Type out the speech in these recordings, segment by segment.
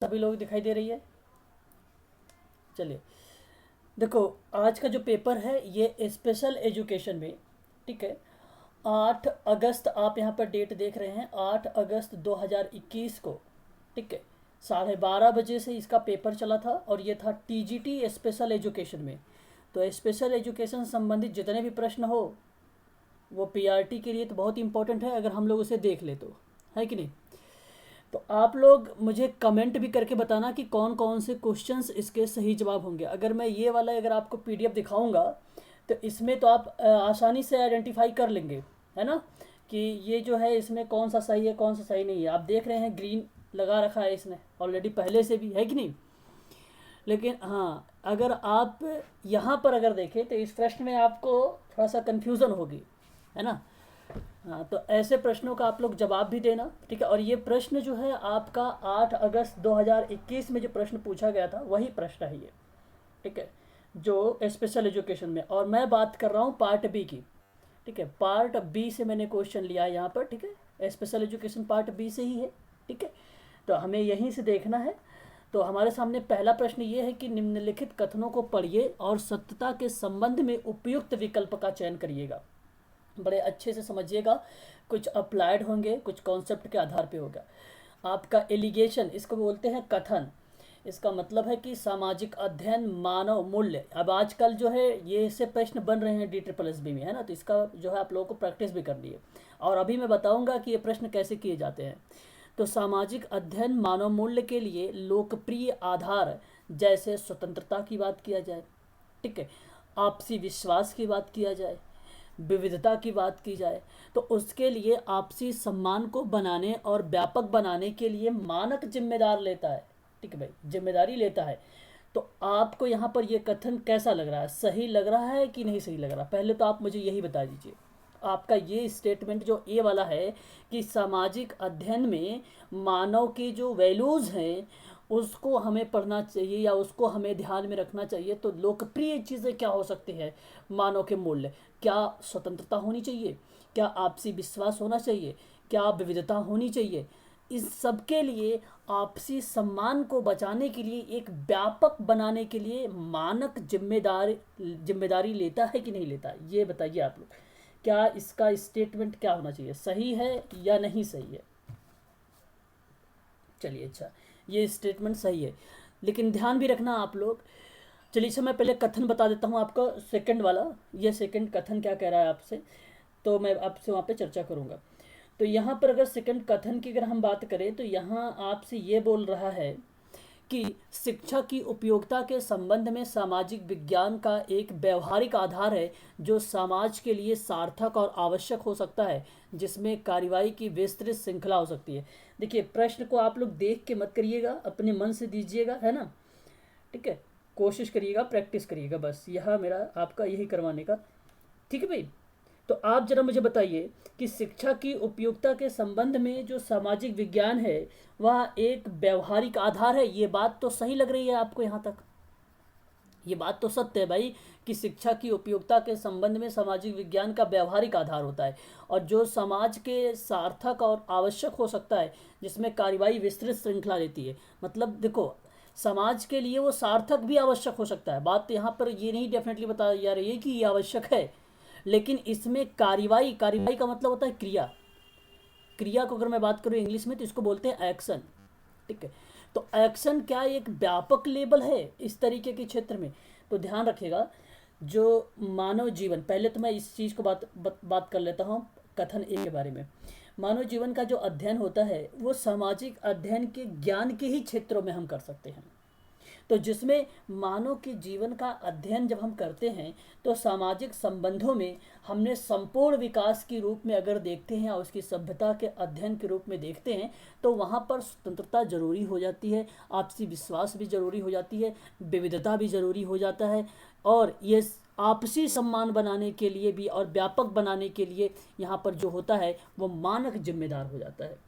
सभी लोग दिखाई दे रही है। चलिए, देखो, आज का जो पेपर है ये स्पेशल एजुकेशन में, ठीक है। 8 अगस्त, आप यहाँ पर डेट देख रहे हैं, 8 अगस्त 2021 को, ठीक है, 12:30 बजे से इसका पेपर चला था और ये था टीजीटी स्पेशल एजुकेशन में। तो स्पेशल एजुकेशन संबंधित जितने भी प्रश्न हो वो पीआरटी के लिए तो बहुत इंपॉर्टेंट है, अगर हम लोग उसे देख ले तो, है कि नहीं। तो आप लोग मुझे कमेंट भी करके बताना कि कौन कौन से क्वेश्चंस इसके सही जवाब होंगे। अगर मैं ये वाला अगर आपको पीडीएफ दिखाऊंगा तो इसमें तो आप आसानी से आइडेंटिफाई कर लेंगे, है ना, कि ये जो है इसमें कौन सा सही है कौन सा सही नहीं है। आप देख रहे हैं ग्रीन लगा रखा है इसने ऑलरेडी पहले से भी, है कि नहीं। लेकिन हाँ, अगर आप यहाँ पर अगर देखें तो इस प्रश्न में आपको थोड़ा सा कन्फ्यूज़न होगी, है ना। हाँ, तो ऐसे प्रश्नों का आप लोग जवाब भी देना, ठीक है। और ये प्रश्न जो है आपका 8 अगस्त 2021 में जो प्रश्न पूछा गया था वही प्रश्न है ये, ठीक है, जो स्पेशल एजुकेशन में। और मैं बात कर रहा हूँ पार्ट बी की, ठीक है। पार्ट बी से मैंने क्वेश्चन लिया है यहाँ पर, ठीक है, स्पेशल एजुकेशन पार्ट बी से ही है, ठीक है। तो हमें यहीं से देखना है। तो हमारे सामने पहला प्रश्न ये है कि निम्नलिखित कथनों को पढ़िए और सत्यता के संबंध में उपयुक्त विकल्प का चयन करिएगा। बड़े अच्छे से समझिएगा, कुछ अप्लाइड होंगे, कुछ कॉन्सेप्ट के आधार पे होगा। आपका एलिगेशन, इसको बोलते हैं कथन। इसका मतलब है कि सामाजिक अध्ययन, मानव मूल्य। अब आजकल जो है ये इससे प्रश्न बन रहे हैं DSSB में, है ना, तो इसका जो है आप लोगों को प्रैक्टिस भी करनी है। और अभी मैं बताऊंगा कि ये प्रश्न कैसे किए जाते हैं। तो सामाजिक अध्ययन मानव मूल्य के लिए लोकप्रिय आधार जैसे स्वतंत्रता की बात किया जाए, ठीक है, आपसी विश्वास की बात किया जाए, विविधता की बात की जाए, तो उसके लिए आपसी सम्मान को बनाने और व्यापक बनाने के लिए मानक जिम्मेदार लेता है, ठीक है भाई, जिम्मेदारी लेता है। तो आपको यहाँ पर ये कथन कैसा लग रहा है, सही लग रहा है कि नहीं सही लग रहा, पहले तो आप मुझे यही बता दीजिए। आपका ये स्टेटमेंट जो ए वाला है कि सामाजिक अध्ययन में मानव की जो वैल्यूज़ हैं उसको हमें पढ़ना चाहिए या उसको हमें ध्यान में रखना चाहिए, तो लोकप्रिय चीज़ें क्या हो सकती हैं मानव के मूल्य। क्या स्वतंत्रता होनी चाहिए, क्या आपसी विश्वास होना चाहिए, क्या विविधता होनी चाहिए। इस सब के लिए आपसी सम्मान को बचाने के लिए, एक व्यापक बनाने के लिए मानक जिम्मेदारी लेता है कि नहीं लेता, ये बताइए आप लोग। क्या इसका स्टेटमेंट क्या होना चाहिए, सही है या नहीं सही है। चलिए, अच्छा, ये स्टेटमेंट सही है, लेकिन ध्यान भी रखना आप लोग। चलिए, अच्छा, मैं पहले कथन बता देता हूँ आपको, सेकंड वाला। ये सेकंड कथन क्या कह रहा है आपसे, तो मैं आपसे वहाँ पे चर्चा करूँगा। तो यहाँ पर अगर सेकंड कथन की अगर हम बात करें तो यहाँ आपसे ये बोल रहा है कि शिक्षा की उपयोगिता के संबंध में सामाजिक विज्ञान का एक व्यवहारिक आधार है जो समाज के लिए सार्थक और आवश्यक हो सकता है, जिसमें कार्यवाही की विस्तृत श्रृंखला हो सकती है। देखिए, प्रश्न को आप लोग देख के मत करिएगा, अपने मन से दीजिएगा, है ना, ठीक है। कोशिश करिएगा, प्रैक्टिस करिएगा, बस यह मेरा आपका यही करवाने का, ठीक है भाई। तो आप जरा मुझे बताइए कि शिक्षा की उपयोगिता के संबंध में जो सामाजिक विज्ञान है वह एक व्यवहारिक आधार है, ये बात तो सही लग रही है आपको यहाँ तक। ये बात तो सत्य है भाई कि शिक्षा की उपयोगिता के संबंध में सामाजिक विज्ञान का व्यवहारिक आधार होता है और जो समाज के सार्थक और आवश्यक हो सकता है, जिसमें कार्यवाही विस्तृत श्रृंखला लेती है। मतलब देखो, समाज के लिए वो सार्थक भी आवश्यक हो सकता है, बात तो यहाँ पर ये नहीं डेफिनेटली बताया जा रही है कि ये आवश्यक है, लेकिन इसमें कार्यवाही, कार्यवाही का मतलब होता है क्रिया। क्रिया को अगर मैं बात करूँ इंग्लिश में तो इसको बोलते हैं एक्शन, ठीक है। तो एक्शन क्या एक व्यापक लेबल है इस तरीके के क्षेत्र में। तो ध्यान रखिएगा, जो मानव जीवन, पहले तो मैं इस चीज़ को बात कर लेता हूँ कथन ए के बारे में। मानव जीवन का जो अध्ययन होता है वो सामाजिक अध्ययन के ज्ञान के ही क्षेत्रों में हम कर सकते हैं। तो जिसमें मानव के जीवन का अध्ययन जब हम करते हैं तो सामाजिक संबंधों में हमने संपूर्ण विकास के रूप में अगर देखते हैं और उसकी सभ्यता के अध्ययन के रूप में देखते हैं तो वहाँ पर स्वतंत्रता जरूरी हो जाती है, आपसी विश्वास भी जरूरी हो जाती है, विविधता भी जरूरी हो जाता है, और ये आपसी सम्मान बनाने के लिए भी और व्यापक बनाने के लिए यहाँ पर जो होता है वो मानक जिम्मेदार हो जाता है,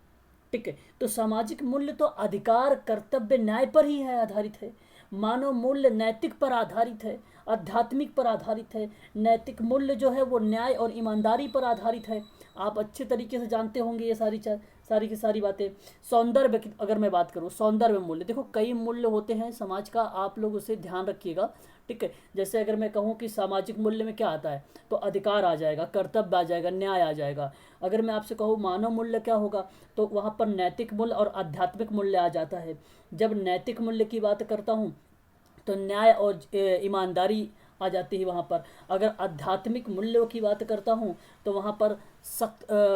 ठीक है। तो सामाजिक मूल्य तो अधिकार, कर्तव्य, न्याय पर ही है, आधारित है। मानव मूल्य नैतिक पर आधारित है, आध्यात्मिक पर आधारित है। नैतिक मूल्य जो है वो न्याय और ईमानदारी पर आधारित है। आप अच्छे तरीके से जानते होंगे ये सारी सारी की सारी बातें। सौंदर्य की अगर मैं बात करूँ, सौंदर्य मूल्य, देखो कई मूल्य होते हैं समाज का, आप लोग उसे ध्यान रखिएगा, ठीक है। जैसे अगर मैं कहूँ कि सामाजिक मूल्य में क्या आता है, तो अधिकार आ जाएगा, कर्तव्य आ जाएगा, न्याय आ जाएगा। अगर मैं आपसे कहूँ मानव मूल्य क्या होगा, तो वहाँ पर नैतिक मूल्य और आध्यात्मिक मूल्य आ जाता है। जब नैतिक मूल्य की बात करता हूँ तो न्याय और ईमानदारी आ जाती है वहाँ पर। अगर आध्यात्मिक मूल्यों की बात करता हूँ तो वहाँ पर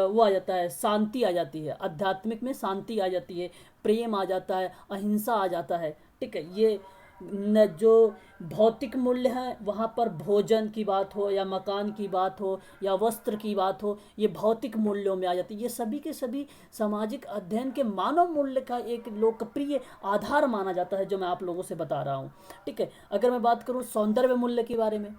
वो आ जाता है, शांति आ जाती है, आध्यात्मिक में शांति आ जाती है, प्रेम आ जाता है, अहिंसा आ जाता है, ठीक है। ये न जो भौतिक मूल्य हैं वहाँ पर भोजन की बात हो या मकान की बात हो या वस्त्र की बात हो, ये भौतिक मूल्यों में आ जाती है। ये सभी के सभी सामाजिक अध्ययन के मानव मूल्य का एक लोकप्रिय आधार माना जाता है, जो मैं आप लोगों से बता रहा हूँ, ठीक है। अगर मैं बात करूँ सौंदर्य मूल्य के बारे में,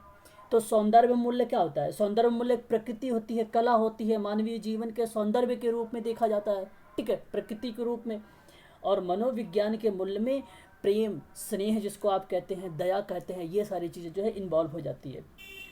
तो सौंदर्य मूल्य क्या होता है? सौंदर्य मूल्य एक प्रकृति होती है, कला होती है, मानवीय जीवन के सौंदर्य के रूप में देखा जाता है, ठीक है, प्रकृति के रूप में। और मनोविज्ञान के मूल्य में प्रेम, स्नेह जिसको आप कहते हैं, दया कहते हैं, ये सारी चीज़ें जो है इन्वॉल्व हो जाती है।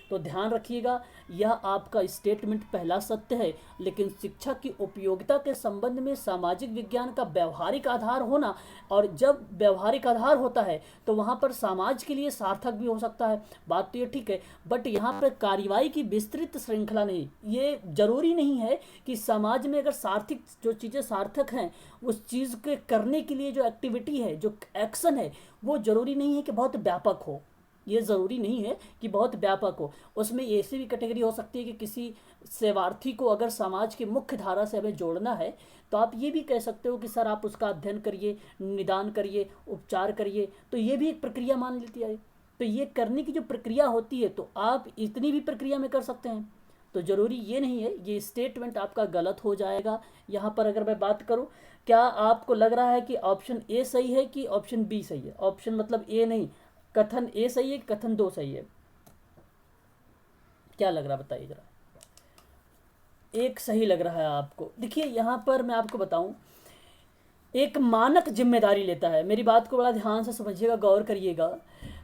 तो ध्यान रखिएगा, यह आपका स्टेटमेंट पहला सत्य है, लेकिन शिक्षा की उपयोगिता के संबंध में सामाजिक विज्ञान का व्यवहारिक आधार होना, और जब व्यवहारिक आधार होता है तो वहाँ पर समाज के लिए सार्थक भी हो सकता है, बात तो ये ठीक है। बट यहाँ पर कार्रवाई की विस्तृत श्रृंखला नहीं, ये जरूरी नहीं है कि समाज में अगर सार्थक जो चीज़ें सार्थक हैं, उस चीज़ के करने के लिए जो एक्टिविटी है, जो एक्शन है, वो जरूरी नहीं है कि बहुत व्यापक हो। ये ज़रूरी नहीं है कि बहुत व्यापक हो। उसमें ऐसी भी कैटेगरी हो सकती है कि किसी सेवार्थी को अगर समाज की मुख्य धारा से हमें जोड़ना है, तो आप ये भी कह सकते हो कि सर आप उसका अध्ययन करिए, निदान करिए, उपचार करिए, तो ये भी एक प्रक्रिया मान लेती है। तो ये करने की जो प्रक्रिया होती है, तो आप इतनी भी प्रक्रिया में कर सकते हैं। तो ज़रूरी ये नहीं है, ये स्टेटमेंट आपका गलत हो जाएगा। यहाँ पर अगर मैं बात करूँ, क्या आपको लग रहा है कि ऑप्शन ए सही है कि ऑप्शन बी सही है? ऑप्शन मतलब ए नहीं, कथन ए सही है, कथन दो सही है? क्या लग रहा है बताइए जरा। एक सही लग रहा है आपको। देखिए यहाँ पर मैं आपको बताऊं, एक मानक जिम्मेदारी लेता है, मेरी बात को बड़ा ध्यान से समझिएगा, गौर करिएगा।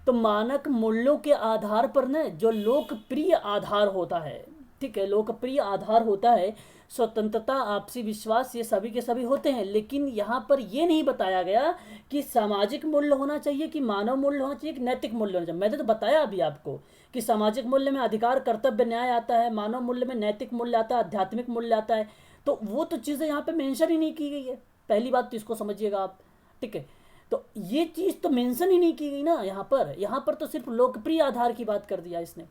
तो मानक मूल्यों के आधार पर न जो लोकप्रिय आधार होता है, ठीक है, लोकप्रिय आधार होता है, स्वतंत्रता, आपसी विश्वास, ये सभी के सभी होते हैं। लेकिन यहाँ पर ये नहीं बताया गया कि सामाजिक मूल्य होना चाहिए, कि मानव मूल्य होना चाहिए, कि नैतिक मूल्य होना चाहिए। मैंने तो बताया अभी आपको कि सामाजिक मूल्य में अधिकार, कर्तव्य, न्याय आता है, मानव मूल्य में नैतिक मूल्य आता है, आध्यात्मिक मूल्य आता है। तो वो तो चीज़ें यहाँ पे मेंशन ही नहीं की गई है। पहली बात तो इसको समझिएगा आप, ठीक है। तो ये चीज़ तो मेंशन ही नहीं की गई ना यहाँ पर तो सिर्फ लोकप्रिय आधार की बात कर दिया इसने।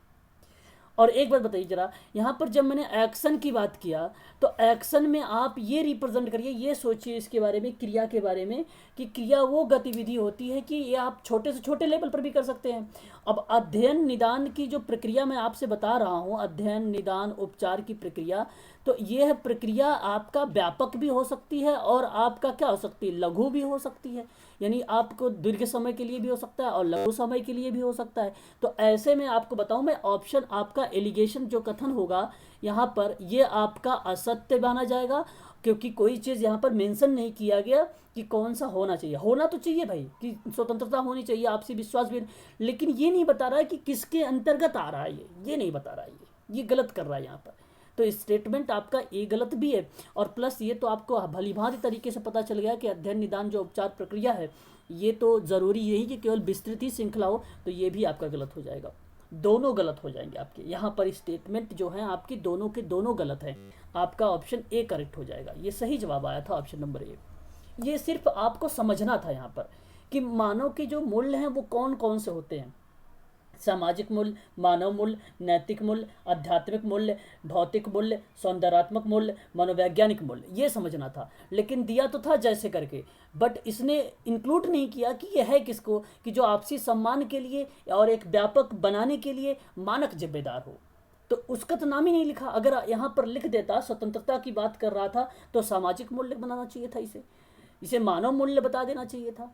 और एक बात बताइए जरा, यहाँ पर जब मैंने एक्शन की बात किया, तो एक्शन में आप ये रिप्रेजेंट करिए, ये सोचिए इसके बारे में, क्रिया के बारे में, कि क्रिया वो गतिविधि होती है कि ये आप छोटे से छोटे लेवल पर भी कर सकते हैं। अब अध्ययन निदान की जो प्रक्रिया मैं आपसे बता रहा हूँ, अध्ययन निदान उपचार की प्रक्रिया, तो यह प्रक्रिया आपका व्यापक भी हो सकती है और आपका क्या हो सकती है, लघु भी हो सकती है। यानी आपको दीर्घ समय के लिए भी हो सकता है और लघु समय के लिए भी हो सकता है। तो ऐसे में आपको बताऊं मैं, ऑप्शन आपका एलिगेशन जो कथन होगा यहाँ पर, ये आपका असत्य माना जाएगा, क्योंकि कोई चीज़ यहाँ पर मेंशन नहीं किया गया कि कौन सा होना चाहिए। होना तो चाहिए भाई कि स्वतंत्रता होनी चाहिए, आपसी विश्वास भी, लेकिन ये नहीं बता रहा है कि किसके अंतर्गत आ रहा है, ये नहीं बता रहा है, ये गलत कर रहा है यहाँ पर। तो स्टेटमेंट आपका ए गलत भी है, और प्लस ये तो आपको भलीभांति तरीके से पता चल गया कि अध्ययन निदान जो उपचार प्रक्रिया है, ये तो ज़रूरी यही कि केवल विस्तृत ही श्रृंखला हो, तो ये भी आपका गलत हो जाएगा। दोनों गलत हो जाएंगे आपके, यहाँ पर स्टेटमेंट जो है आपकी दोनों के दोनों गलत है। आपका ऑप्शन ए करेक्ट हो जाएगा, ये सही जवाब आया था, ऑप्शन नंबर ए। ये सिर्फ आपको समझना था यहाँ पर कि मानव के जो मूल्य हैं वो कौन कौन से होते हैं। सामाजिक मूल्य, मानव मूल्य, नैतिक मूल्य, आध्यात्मिक मूल्य, भौतिक मूल्य, सौंदर्यात्मक मूल्य, मनोवैज्ञानिक मूल्य, ये समझना था। लेकिन दिया तो था जैसे करके, बट इसने इंक्लूड नहीं किया कि यह है किसको, कि जो आपसी सम्मान के लिए और एक व्यापक बनाने के लिए मानक जिम्मेदार हो। तो उसका तो नाम ही नहीं लिखा। अगर यहाँ पर लिख देता स्वतंत्रता की बात कर रहा था, तो सामाजिक मूल्य बनाना चाहिए था, इसे मानव मूल्य बता देना चाहिए था,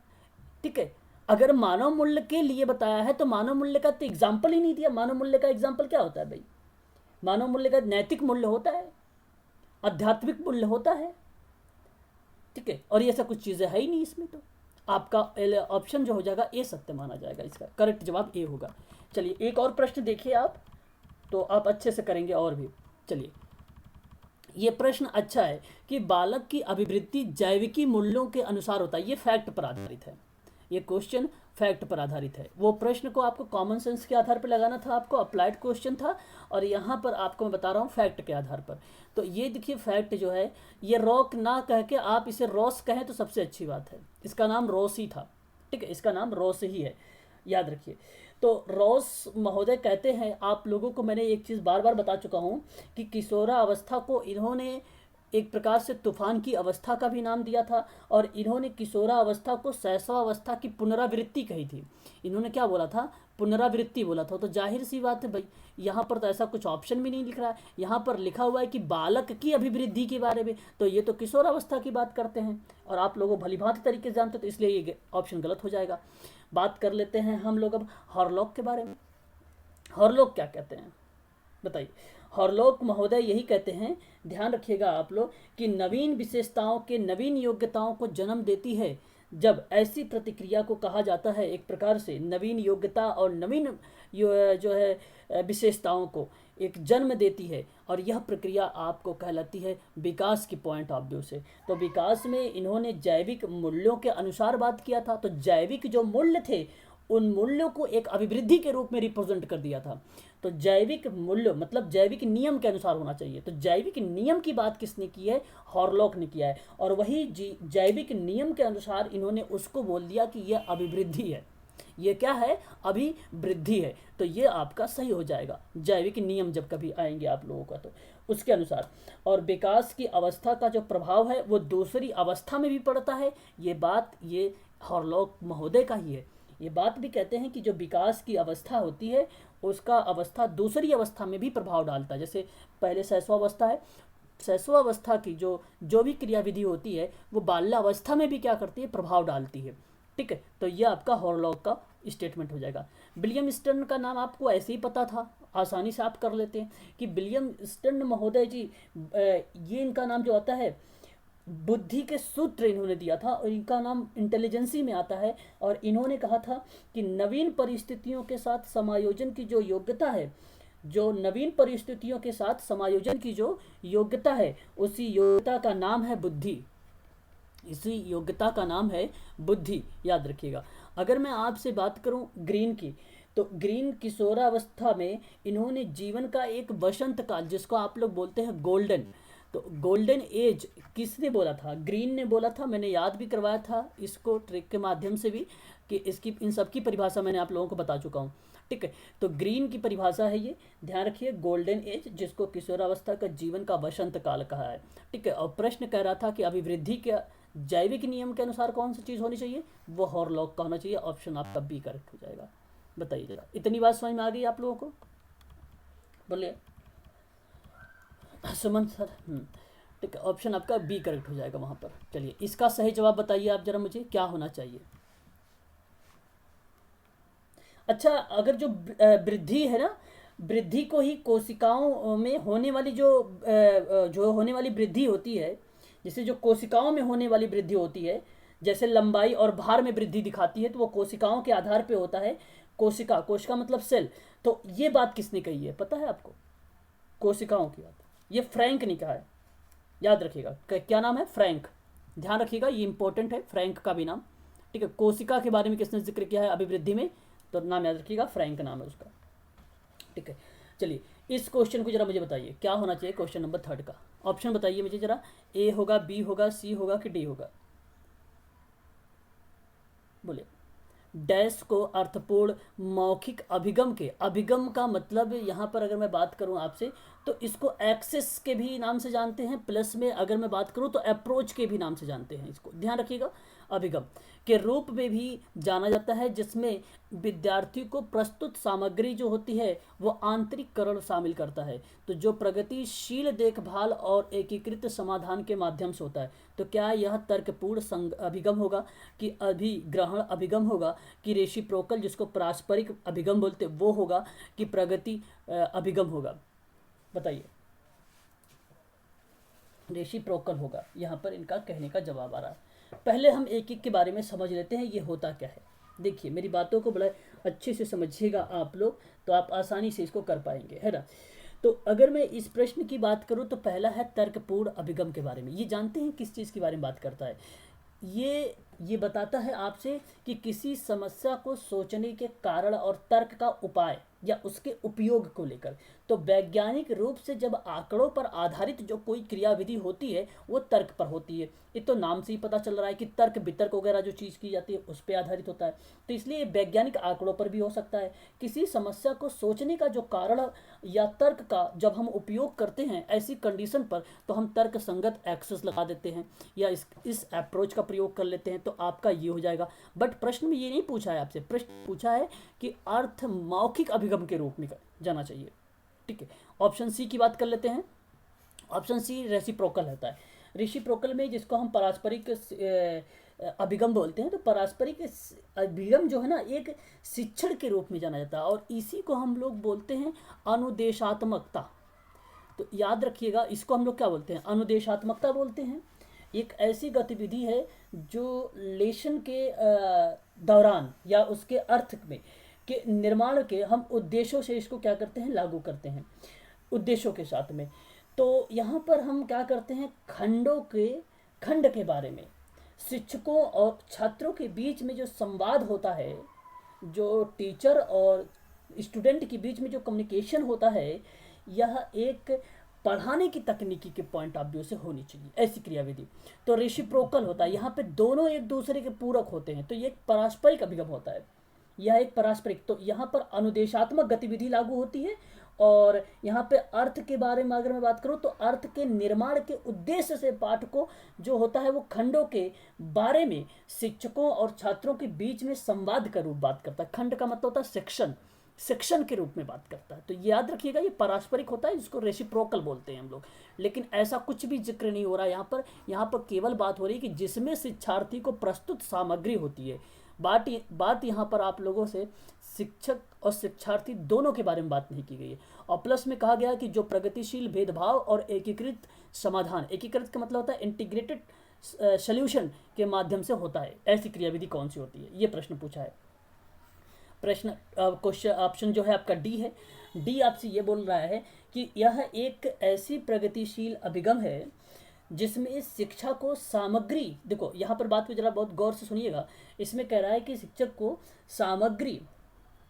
ठीक है। अगर मानव मूल्य के लिए बताया है तो मानव मूल्य का तो एग्जाम्पल ही नहीं दिया। मानव मूल्य का एग्जाम्पल क्या होता है भाई? मानव मूल्य का नैतिक मूल्य होता है, आध्यात्मिक मूल्य होता है, ठीक है, और ये सब कुछ चीज़ें है ही नहीं इसमें। तो आपका ऑप्शन जो हो जाएगा ए सत्य माना जाएगा, इसका करेक्ट जवाब ए होगा। चलिए एक और प्रश्न देखिए आप, तो आप अच्छे से करेंगे और भी। चलिए ये प्रश्न अच्छा है कि बालक की अभिवृद्धि जैविकी मूल्यों के अनुसार होता है। ये फैक्ट पर आधारित है, ये क्वेश्चन फैक्ट पर आधारित है। वो प्रश्न को आपको कॉमन सेंस के आधार पर लगाना था, आपको अप्लाइड क्वेश्चन था, और यहाँ पर आपको मैं बता रहा हूँ फैक्ट के आधार पर। तो ये देखिए फैक्ट जो है, ये रॉक ना कह के आप इसे रॉस कहें तो सबसे अच्छी बात है। इसका नाम रॉस ही था, ठीक है, इसका नाम रॉस ही है, याद रखिए। तो रॉस महोदय कहते हैं, आप लोगों को मैंने एक चीज़ बार बार बता चुका हूँ कि किशोरावस्था को इन्होंने एक प्रकार से तूफान की अवस्था का भी नाम दिया था, और इन्होंने किशोरावस्था को शैशवावस्था की पुनरावृत्ति कही थी। इन्होंने क्या बोला था? पुनरावृत्ति बोला था। तो जाहिर सी बात है भाई, यहाँ पर तो ऐसा कुछ ऑप्शन भी नहीं लिख रहा है, यहाँ पर लिखा हुआ है कि बालक की अभिवृद्धि के बारे में, तो ये तो किशोरावस्था की बात करते हैं, और आप लोगों भलीभांति तरीके से जानते, तो इसलिए ये ऑप्शन गलत हो जाएगा। बात कर लेते हैं हम लोग अब हॉरलॉक के बारे में। हॉरलॉक क्या कहते हैं बताइए? हॉरलॉक महोदय यही कहते हैं, ध्यान रखिएगा आप लोग, कि नवीन विशेषताओं के नवीन योग्यताओं को जन्म देती है। जब ऐसी प्रतिक्रिया को कहा जाता है एक प्रकार से नवीन योग्यता और नवीन जो है विशेषताओं को एक जन्म देती है, और यह प्रक्रिया आपको कहलाती है विकास की पॉइंट ऑफ व्यू से। तो विकास में इन्होंने जैविक मूल्यों के अनुसार बात किया था। तो जैविक जो मूल्य थे, उन मूल्यों को एक अभिवृद्धि के रूप में रिप्रेजेंट कर दिया था। तो जैविक मूल्य मतलब जैविक नियम के अनुसार होना चाहिए। तो जैविक नियम की बात किसने की है? हॉरलॉक ने किया है। और वही जैविक नियम के अनुसार इन्होंने उसको बोल दिया कि यह अभिवृद्धि है। ये क्या है? अभिवृद्धि है। तो ये आपका सही हो जाएगा, जैविक नियम जब कभी आएंगे आप लोगों का तो उसके अनुसार। और विकास की अवस्था का जो प्रभाव है वो दूसरी अवस्था में भी पड़ता है। ये बात ये हॉरलॉक महोदय का ही है। ये बात भी कहते हैं कि जो विकास की अवस्था होती है उसका अवस्था दूसरी अवस्था में भी प्रभाव डालता है। जैसे पहले शैशवावस्था है, शैशवावस्था की जो भी क्रियाविधि होती है वो बाल्यावस्था में भी क्या करती है? प्रभाव डालती है। ठीक है, तो ये आपका हॉरलॉक का स्टेटमेंट हो जाएगा। विलियम स्टर्न का नाम आपको ऐसे ही पता था, आसानी से आप कर लेते हैं कि विलियम स्टर्न महोदय जी, ये इनका नाम जो आता है बुद्धि के सूत्र इन्होंने दिया था, और इनका नाम इंटेलिजेंसी में आता है। और इन्होंने कहा था कि नवीन परिस्थितियों के साथ समायोजन की जो योग्यता है, जो नवीन परिस्थितियों के साथ समायोजन की जो योग्यता है, उसी योग्यता का नाम है बुद्धि। इसी योग्यता का नाम है बुद्धि, याद रखिएगा। अगर मैं आपसे बात करूं ग्रीन की, तो ग्रीन किशोरावस्था में इन्होंने जीवन का एक वसंत काल, जिसको आप लोग बोलते हैं गोल्डन, तो गोल्डन एज किसने बोला था? ग्रीन ने बोला था। मैंने याद भी करवाया था इसको ट्रिक के माध्यम से भी, कि इसकी इन सब की परिभाषा मैंने आप लोगों को बता चुका हूँ। ठीक है, तो ग्रीन की परिभाषा है ये, ध्यान रखिए, गोल्डन एज, जिसको किशोरावस्था का जीवन का वसंत काल कहा है। ठीक है, और प्रश्न कह रहा था कि अभिवृद्धि के जैविक नियम के अनुसार कौन सी चीज़ होनी चाहिए? वो हॉरलॉक का होना चाहिए। ऑप्शन आपका बी करेक्ट हो जाएगा। बताइए जरा, इतनी बात समझ में आ गई आप लोगों को? बोलिए सुमन सर। ठीक है, ऑप्शन आपका बी करेक्ट हो जाएगा वहाँ पर। चलिए, इसका सही जवाब बताइए आप जरा मुझे, क्या होना चाहिए? अच्छा, अगर जो वृद्धि है ना, वृद्धि को ही कोशिकाओं में होने वाली जो होने वाली वृद्धि होती है, जैसे जो कोशिकाओं में होने वाली वृद्धि होती है, जैसे लंबाई और भार में वृद्धि दिखाती है, तो वो कोशिकाओं के आधार पे होता है। कोशिका मतलब सेल। तो ये बात किसने कही है पता है आपको? कोशिकाओं की बात ये फ्रैंक ने कहा है, याद रखिएगा। क्या नाम है? फ्रैंक। ध्यान रखिएगा, ये इंपॉर्टेंट है, फ्रैंक का भी नाम। ठीक है, कोशिका के बारे में किसने जिक्र किया है अभिवृद्धि में? तो नाम याद रखिएगा, फ्रैंक नाम है उसका। ठीक है, चलिए इस क्वेश्चन को जरा मुझे बताइए, क्या होना चाहिए क्वेश्चन नंबर 3 का? ऑप्शन बताइए मुझे जरा, ए होगा, बी होगा, सी होगा कि डी होगा? बोलिए। डैश को अर्थपूर्ण मौखिक अभिगम के, अभिगम का मतलब यहाँ पर अगर मैं बात करूँ आपसे, तो इसको एक्सेस के भी नाम से जानते हैं, प्लस में अगर मैं बात करूँ तो अप्रोच के भी नाम से जानते हैं इसको, ध्यान रखिएगा। अभिगम के रूप में भी जाना जाता है, जिसमें विद्यार्थी को प्रस्तुत सामग्री जो होती है वो आंतरिककरण शामिल करता है। तो जो प्रगतिशील देखभाल और एकीकृत समाधान के माध्यम से होता है। तो क्या यह तर्कपूर्ण अभिगम होगा, कि अभिग्रहण अभिगम होगा, कि रेसिप्रोकल जिसको पारस्परिक अभिगम बोलते वो होगा, कि प्रगति अभिगम होगा? बताइए। रेसिप्रोकल होगा, यहाँ पर इनका कहने का जवाब आ रहा है। पहले हम एक एक के बारे में समझ लेते हैं ये होता क्या है। देखिए, मेरी बातों को बड़ा अच्छे से समझिएगा आप लोग, तो आप आसानी से इसको कर पाएंगे, है ना। तो अगर मैं इस प्रश्न की बात करूं तो पहला है तर्कपूर्ण अभिगम के बारे में। ये जानते हैं किस चीज़ के बारे में बात करता है? ये बताता है आपसे कि किसी समस्या को सोचने के कारण और तर्क का उपाय या उसके उपयोग को लेकर। तो वैज्ञानिक रूप से जब आंकड़ों पर आधारित जो कोई क्रियाविधि होती है वो तर्क पर होती है। ये तो नाम से ही पता चल रहा है कि तर्क वितर्क वगैरह जो चीज़ की जाती है उस पर आधारित होता है। तो इसलिए वैज्ञानिक आंकड़ों पर भी हो सकता है। किसी समस्या को सोचने का जो कारण या तर्क का जब हम उपयोग करते हैं ऐसी कंडीशन पर, तो हम तर्क संगत एक्सेस लगा देते हैं या इस अप्रोच का प्रयोग कर लेते हैं, तो आपका ये हो जाएगा। बट प्रश्न में ये नहीं पूछा है आपसे, प्रश्न पूछा है कि अर्थ मौखिक अभिगम के रूप में जाना चाहिए। ठीक है, ऑप्शन सी की बात कर लेते हैं। ऑप्शन सी रेसिप्रोकल रहता है। रेसिप्रोकल में जिसको हम पारस्परिक अभिगम बोलते हैं, तो पारस्परिक अभिगम जो है ना एक शिक्षण के रूप में जाना जाता है और इसी को हम लोग बोलते हैं अनुदेशात्मकता। तो याद रखिएगा, इसको हम लोग क्या बोलते हैं? अनुदेशात्मकता बोलते हैं। एक ऐसी गतिविधि है जो लेशन के दौरान या उसके अर्थ में के निर्माण के हम उद्देश्यों से इसको क्या करते हैं? लागू करते हैं उद्देश्यों के साथ में। तो यहाँ पर हम क्या करते हैं? खंड के बारे में, शिक्षकों और छात्रों के बीच में जो संवाद होता है, जो टीचर और स्टूडेंट के बीच में जो कम्युनिकेशन होता है, यह एक पढ़ाने की तकनीकी के पॉइंट ऑफ व्यू से होनी चाहिए ऐसी क्रियाविधि। तो रेसिप्रोकल होता है, यहाँ पे दोनों एक दूसरे के पूरक होते हैं, तो ये एक पारस्परिक अभिगम होता है। यह एक पारस्परिक, तो यहाँ पर अनुदेशात्मक गतिविधि लागू होती है। और यहाँ पे अर्थ के बारे में अगर मैं बात करूँ तो अर्थ के निर्माण के उद्देश्य से पाठ को जो होता है वो खंडों के बारे में शिक्षकों और छात्रों के बीच में संवाद का रूप बात करता है। खंड का मतलब होता है सेक्शन के रूप में बात करता है। तो ये याद रखिएगा, ये पारस्परिक होता है, जिसको रेसिप्रोकल बोलते हैं हम लोग। लेकिन ऐसा कुछ भी जिक्र नहीं हो रहा यहाँ पर केवल बात हो रही है कि जिसमें शिक्षार्थी को प्रस्तुत सामग्री होती है। बात यहाँ पर आप लोगों से शिक्षक और शिक्षार्थी दोनों के बारे में बात नहीं की गई है। और प्लस में कहा गया कि जो प्रगतिशील भेदभाव और एकीकृत समाधान, एकीकृत का मतलब होता है इंटीग्रेटेड सॉल्यूशन के माध्यम से होता है, ऐसी क्रियाविधि कौन सी होती है? ये प्रश्न पूछा है। प्रश्न क्वेश्चन ऑप्शन जो है आपका डी है। डी आपसे ये बोल रहा है कि यह एक ऐसी प्रगतिशील अभिगम है जिसमें शिक्षा को सामग्री, देखो यहाँ पर बात को जरा बहुत गौर से सुनिएगा, इसमें कह रहा है कि शिक्षक को सामग्री,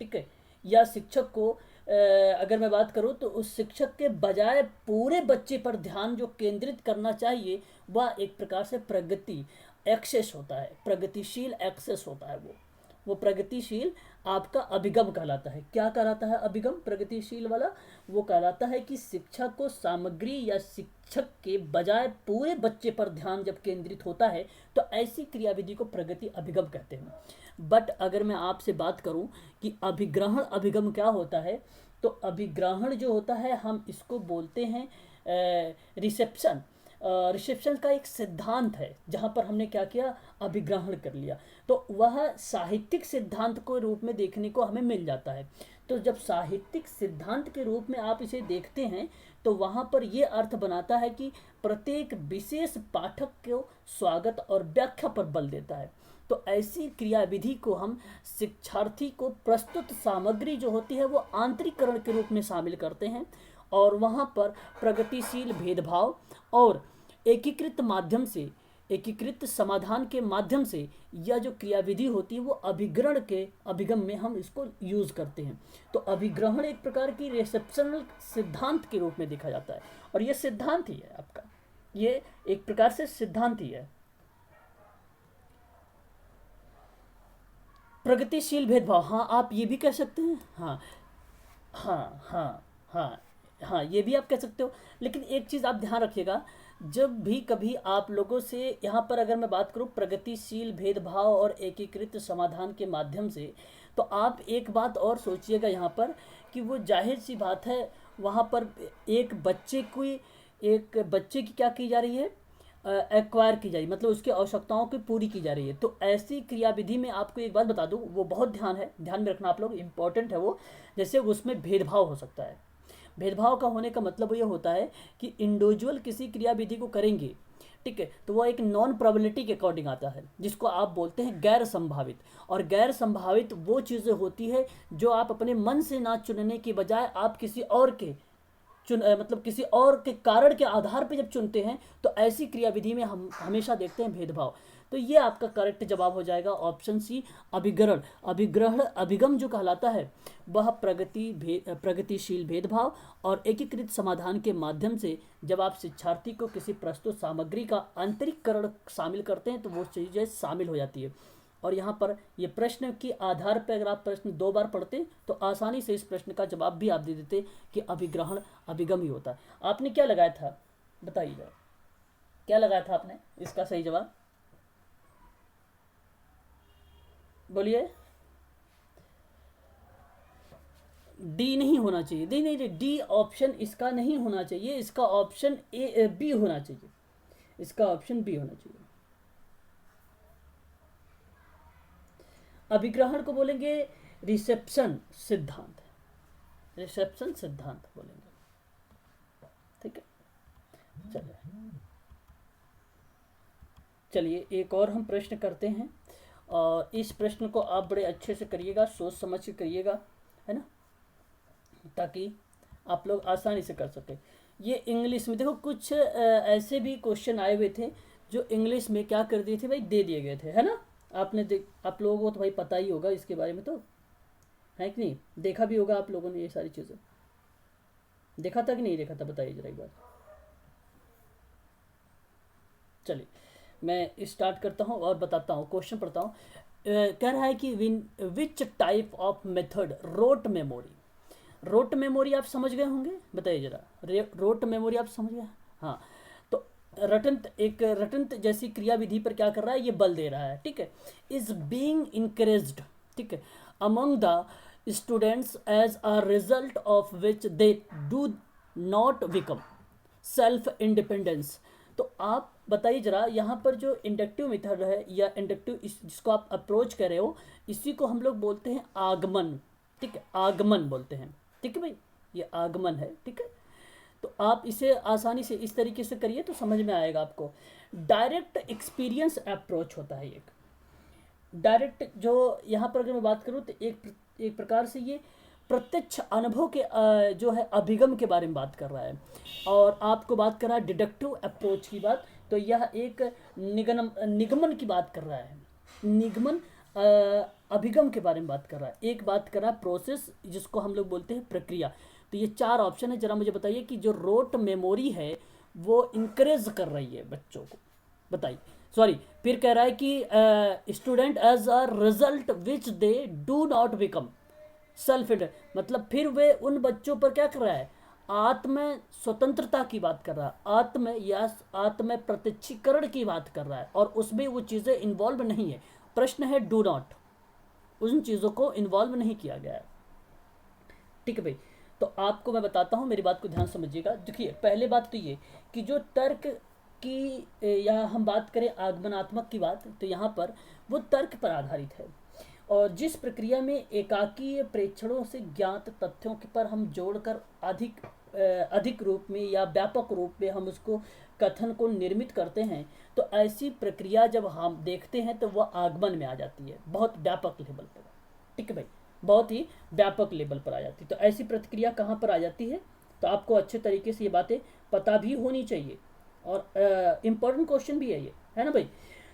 ठीक है, या शिक्षक को अगर मैं बात करूँ तो उस शिक्षक के बजाय पूरे बच्चे पर ध्यान जो केंद्रित करना चाहिए वह एक प्रकार से प्रगति एक्सेस होता है, प्रगतिशील एक्सेस होता है। वो प्रगतिशील आपका अभिगम कहलाता है। क्या कहलाता है अभिगम प्रगतिशील वाला? वो कहलाता है कि शिक्षा को सामग्री या शिक्षक के बजाय पूरे बच्चे पर ध्यान जब केंद्रित होता है तो ऐसी क्रियाविधि को प्रगति अभिगम कहते हैं। बट अगर मैं आपसे बात करूं कि अभिग्रहण अभिगम क्या होता है, तो अभिग्रहण जो होता है हम इसको बोलते हैं रिसेप्शन। रिसेप्शन का एक सिद्धांत है जहाँ पर हमने क्या किया? अभिग्रहण कर लिया। तो वह साहित्यिक सिद्धांत को रूप में देखने को हमें मिल जाता है। तो जब साहित्यिक सिद्धांत के रूप में आप इसे देखते हैं तो वहाँ पर यह अर्थ बनाता है कि प्रत्येक विशेष पाठक को स्वागत और व्याख्या पर बल देता है। तो ऐसी क्रियाविधि को हम शिक्षार्थी को प्रस्तुत सामग्री जो होती है वो आंतरिकरण के रूप में शामिल करते हैं और वहाँ पर प्रगतिशील भेदभाव और एकीकृत समाधान के माध्यम से यह जो क्रियाविधि होती है वो अभिग्रहण के अभिगम में हम इसको यूज करते हैं। तो अभिग्रहण एक प्रकार की रिसेप्शनल सिद्धांत के रूप में देखा जाता है और ये सिद्धांत ही है आपका, ये एक प्रकार से सिद्धांत ही है। प्रगतिशील भेदभाव, हाँ आप ये भी कह सकते हैं, हाँ हाँ हाँ हाँ हाँ ये भी आप कह सकते हो। लेकिन एक चीज़ आप ध्यान रखिएगा, जब भी कभी आप लोगों से यहाँ पर अगर मैं बात करूँ प्रगतिशील भेदभाव और एकीकृत समाधान के माध्यम से, तो आप एक बात और सोचिएगा यहाँ पर कि वो जाहिर सी बात है वहाँ पर एक बच्चे की क्या की जा रही है? एक्वायर की जा रही, मतलब उसकी आवश्यकताओं की पूरी की जा रही है। तो ऐसी क्रियाविधि में आपको एक बात बता दूँ, वो बहुत ध्यान में रखना आप लोग, इम्पोर्टेंट है वो। जैसे उसमें भेदभाव हो सकता है। भेदभाव का होने का मतलब ये होता है कि इंडिविजुअल किसी क्रियाविधि को करेंगे, ठीक है, तो वह एक नॉन प्रोबेबिलिटी के अकॉर्डिंग आता है, जिसको आप बोलते हैं गैर संभावित। और गैर संभावित वो चीज़ें होती है जो आप अपने मन से ना चुनने के बजाय आप किसी और के मतलब किसी और के कारण के आधार पे जब चुनते हैं तो ऐसी क्रियाविधि में हम हमेशा देखते हैं भेदभाव। तो ये आपका करेक्ट जवाब हो जाएगा ऑप्शन सी, अभिग्रहण। अभिग्रहण अभिगम जो कहलाता है वह प्रगतिशील भेदभाव और एकीकृत समाधान के माध्यम से जब आप शिक्षार्थी को किसी प्रस्तुत सामग्री का आंतरिककरण शामिल करते हैं तो वो चीज़ें शामिल हो जाती है। और यहाँ पर ये प्रश्न के आधार पर अगर आप प्रश्न 2 बार पढ़ते तो आसानी से इस प्रश्न का जवाब भी आप दे देते कि अभिग्रहण अभिगम ही होता है। आपने क्या लगाया था बताइएगा, क्या लगाया था आपने इसका सही जवाब बोलिए। डी नहीं होना चाहिए, नहीं नहीं डी ऑप्शन इसका नहीं होना चाहिए, इसका ऑप्शन ए बी होना चाहिए, इसका ऑप्शन बी होना चाहिए। अभिग्रहण को बोलेंगे रिसेप्शन सिद्धांत, रिसेप्शन सिद्धांत बोलेंगे, ठीक है। चलिए एक और हम प्रश्न करते हैं और इस प्रश्न को आप बड़े अच्छे से करिएगा, सोच समझ के करिएगा, है ना, ताकि आप लोग आसानी से कर सकें। ये इंग्लिश में देखो कुछ ऐसे भी क्वेश्चन आए हुए थे जो इंग्लिश में क्या कर दिए थे भाई, दे दिए गए थे, है ना। आप लोगों को तो भाई पता ही होगा इसके बारे में, तो है कि नहीं, देखा भी होगा आप लोगों ने, ये सारी चीज़ें देखा था कि नहीं देखा था, बताइए जरा एक बार। चलिए मैं स्टार्ट करता हूँ और बताता हूँ, क्वेश्चन पढ़ता हूँ। कह रहा है कि which type of method rote memory, rote memory आप समझ गए होंगे, बताइए जरा, रोट मेमोरी आप समझ गए। हाँ, तो रटंत जैसी क्रियाविधि पर क्या कर रहा है, ये बल दे रहा है, ठीक है। इज बीइंग इनकरेज्ड, ठीक है, among the students as a result of which they do not become self independence. तो आप बताइए जरा, यहाँ पर जो इंडक्टिव मेथड है या इंडक्टिव जिसको आप अप्रोच कर रहे हो, इसी को हम लोग बोलते हैं आगमन, ठीक है, आगमन बोलते हैं, ठीक है भाई, ये आगमन है, ठीक है। तो आप इसे आसानी से इस तरीके से करिए तो समझ में आएगा आपको। डायरेक्ट एक्सपीरियंस अप्रोच होता है एक, डायरेक्ट जो यहाँ पर अगर मैं बात करूँ तो एक प्रकार से ये प्रत्यक्ष अनुभव के जो है अभिगम के बारे में बात कर रहा है। और आपको बात कर रहा है डिडक्टिव अप्रोच की बात, तो यह एक निगमन की बात कर रहा है, निगमन अभिगम के बारे में बात कर रहा है। एक बात कर रहा है प्रोसेस, जिसको हम लोग बोलते हैं प्रक्रिया। तो ये 4 ऑप्शन है, जरा मुझे बताइए कि जो रोट मेमोरी है वो इंकरेज कर रही है बच्चों को, बताइए। सॉरी, फिर कह रहा है कि student as a result which they do not become self, मतलब फिर वे उन बच्चों पर क्या कर रहा है, आत्म स्वतंत्रता की बात कर रहा है, आत्म प्रत्यक्षीकरण की बात कर रहा है, और उसमें वो चीज़ें इन्वॉल्व नहीं है। प्रश्न है डू नॉट, उन चीज़ों को इन्वॉल्व नहीं किया गया है, ठीक है भाई। तो आपको मैं बताता हूँ, मेरी बात को ध्यान समझिएगा। देखिए पहले बात तो ये कि जो तर्क की या हम बात करें आगमनात्मक की बात, तो यहाँ पर वो तर्क पर आधारित है, और जिस प्रक्रिया में एकाकीय प्रेक्षणों से ज्ञात तथ्यों पर हम जोड़कर अधिक रूप में या व्यापक रूप में हम उसको कथन को निर्मित करते हैं, तो ऐसी प्रक्रिया जब हम देखते हैं तो वह आगमन में आ जाती है, बहुत व्यापक लेवल पर, ठीक है भाई, बहुत ही व्यापक लेवल पर आ जाती है। तो ऐसी प्रक्रिया कहाँ पर आ जाती है, तो आपको अच्छे तरीके से ये बातें पता भी होनी चाहिए, और इम्पोर्टेंट क्वेश्चन भी है ये, है ना भाई।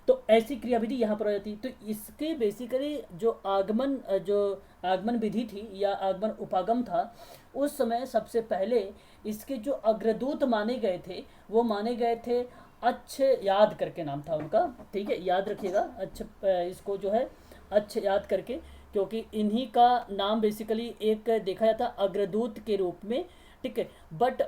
तो ऐसी क्रियाविधि यहाँ पर आ जाती है। तो इसके बेसिकली जो आगमन विधि थी या आगमन उपागम था, उस समय सबसे पहले इसके जो अग्रदूत माने गए थे वो माने गए थे अच्छे याद करके नाम था उनका, ठीक है, याद रखिएगा, अच्छे इसको जो है अच्छे याद करके, क्योंकि इन्हीं का नाम बेसिकली एक देखा जाता अग्रदूत के रूप में, ठीक है। बट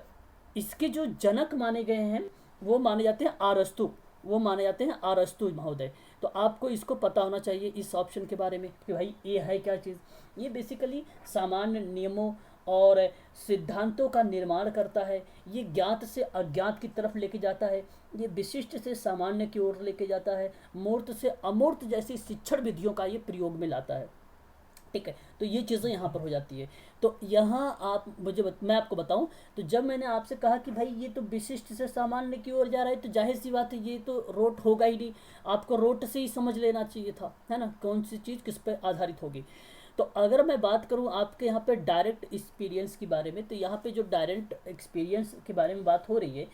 इसके जो जनक माने गए हैं वो माने जाते हैं आरस्तु, वो माने जाते हैं आरस्तु महोदय। तो आपको इसको पता होना चाहिए इस ऑप्शन के बारे में कि भाई ये है क्या चीज़, ये बेसिकली सामान्य नियमों और सिद्धांतों का निर्माण करता है, ये ज्ञात से अज्ञात की तरफ लेके जाता है, ये विशिष्ट से सामान्य की ओर लेके जाता है, मूर्त से अमूर्त जैसी शिक्षण विधियों का ये प्रयोग में लाता है। ठीक है, तो ये चीज़ें यहाँ पर हो जाती है। तो यहाँ आप मैं आपको बताऊं, तो जब मैंने आपसे कहा कि भाई ये तो विशिष्ट से सामान्य की ओर जा रहा है, तो जाहिर सी बात है ये तो रोट होगा ही नहीं, आपको रोट से ही समझ लेना चाहिए था, है ना, कौन सी चीज़ किस पर आधारित होगी। तो अगर मैं बात करूं आपके यहाँ पे डायरेक्ट एक्सपीरियंस के बारे में, तो यहाँ पे जो डायरेक्ट एक्सपीरियंस के बारे में बात हो रही है,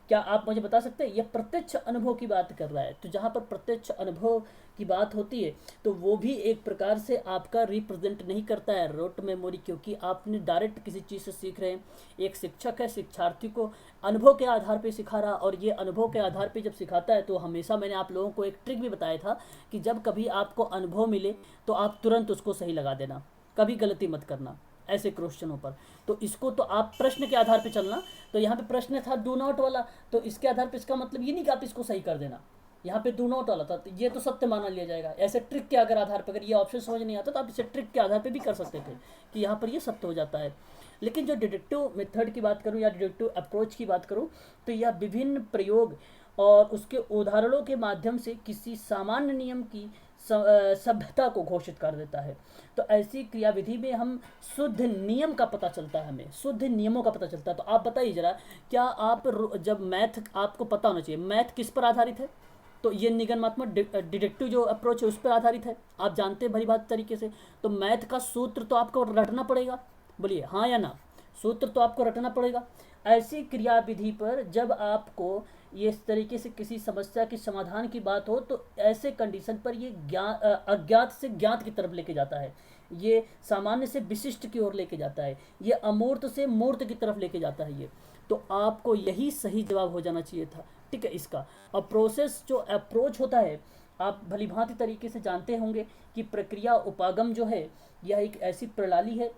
क्या आप मुझे बता सकते हैं, ये प्रत्यक्ष अनुभव की बात कर रहा है। तो जहाँ पर प्रत्यक्ष अनुभव की बात होती है, तो वो भी एक प्रकार से आपका रिप्रेजेंट नहीं करता है रोट मेमोरी, क्योंकि आपने डायरेक्ट किसी चीज़ से सीख रहे हैं। एक शिक्षक है शिक्षार्थी को अनुभव के आधार पे सिखा रहा, और ये अनुभव के आधार पे जब सिखाता है, तो हमेशा मैंने आप लोगों को एक ट्रिक भी बताया था कि जब कभी आपको अनुभव मिले तो आप तुरंत उसको सही लगा देना, कभी गलती मत करना ऐसे क्वेश्चनों पर। तो इसको तो आप प्रश्न के आधार पे चलना। तो यहाँ पे प्रश्न था डू नॉट वाला, तो इसके आधार पे इसका मतलब ये नहीं कि आप इसको सही कर देना, यहाँ पे डू नॉट वाला था तो ये तो सत्य माना लिया जाएगा। ऐसे ट्रिक के अगर आधार पर, अगर ये ऑप्शन समझ नहीं आता तो आप इसे ट्रिक के आधार पे भी कर सकते थे कि यहाँ पर ये सत्य हो जाता है। लेकिन जो डिडक्टिव मेथड की बात करूँ या डिडक्टिव अप्रोच की बात करूँ, तो यह विभिन्न प्रयोग और उसके उदाहरणों के माध्यम से किसी सामान्य नियम की सभ्यता को घोषित कर देता है। तो ऐसी क्रियाविधि में हम शुद्ध नियम का पता चलता है, हमें शुद्ध नियमों का पता चलता है। तो आप बताइए जरा, क्या आप जब मैथ आपको पता होना चाहिए, मैथ किस पर आधारित है, तो ये निगमनात्मक डिडक्टिव जो अप्रोच है उस पर आधारित है, आप जानते हैं भली बात तरीके से। तो मैथ का सूत्र तो आपको रटना पड़ेगा, बोलिए हाँ या ना, सूत्र तो आपको रटना पड़ेगा। ऐसी क्रियाविधि पर जब आपको ये इस तरीके से किसी समस्या के समाधान की बात हो, तो ऐसे कंडीशन पर ये अज्ञात से ज्ञात की तरफ लेके जाता है, ये सामान्य से विशिष्ट की ओर लेके जाता है, ये अमूर्त से मूर्त की तरफ लेके जाता है ये। तो आपको यही सही जवाब हो जाना चाहिए था, ठीक है इसका। और प्रोसेस जो अप्रोच होता है, आप भलीभांति तरीके से जानते होंगे कि प्रक्रिया उपागम जो है, यह एक ऐसी प्रणाली है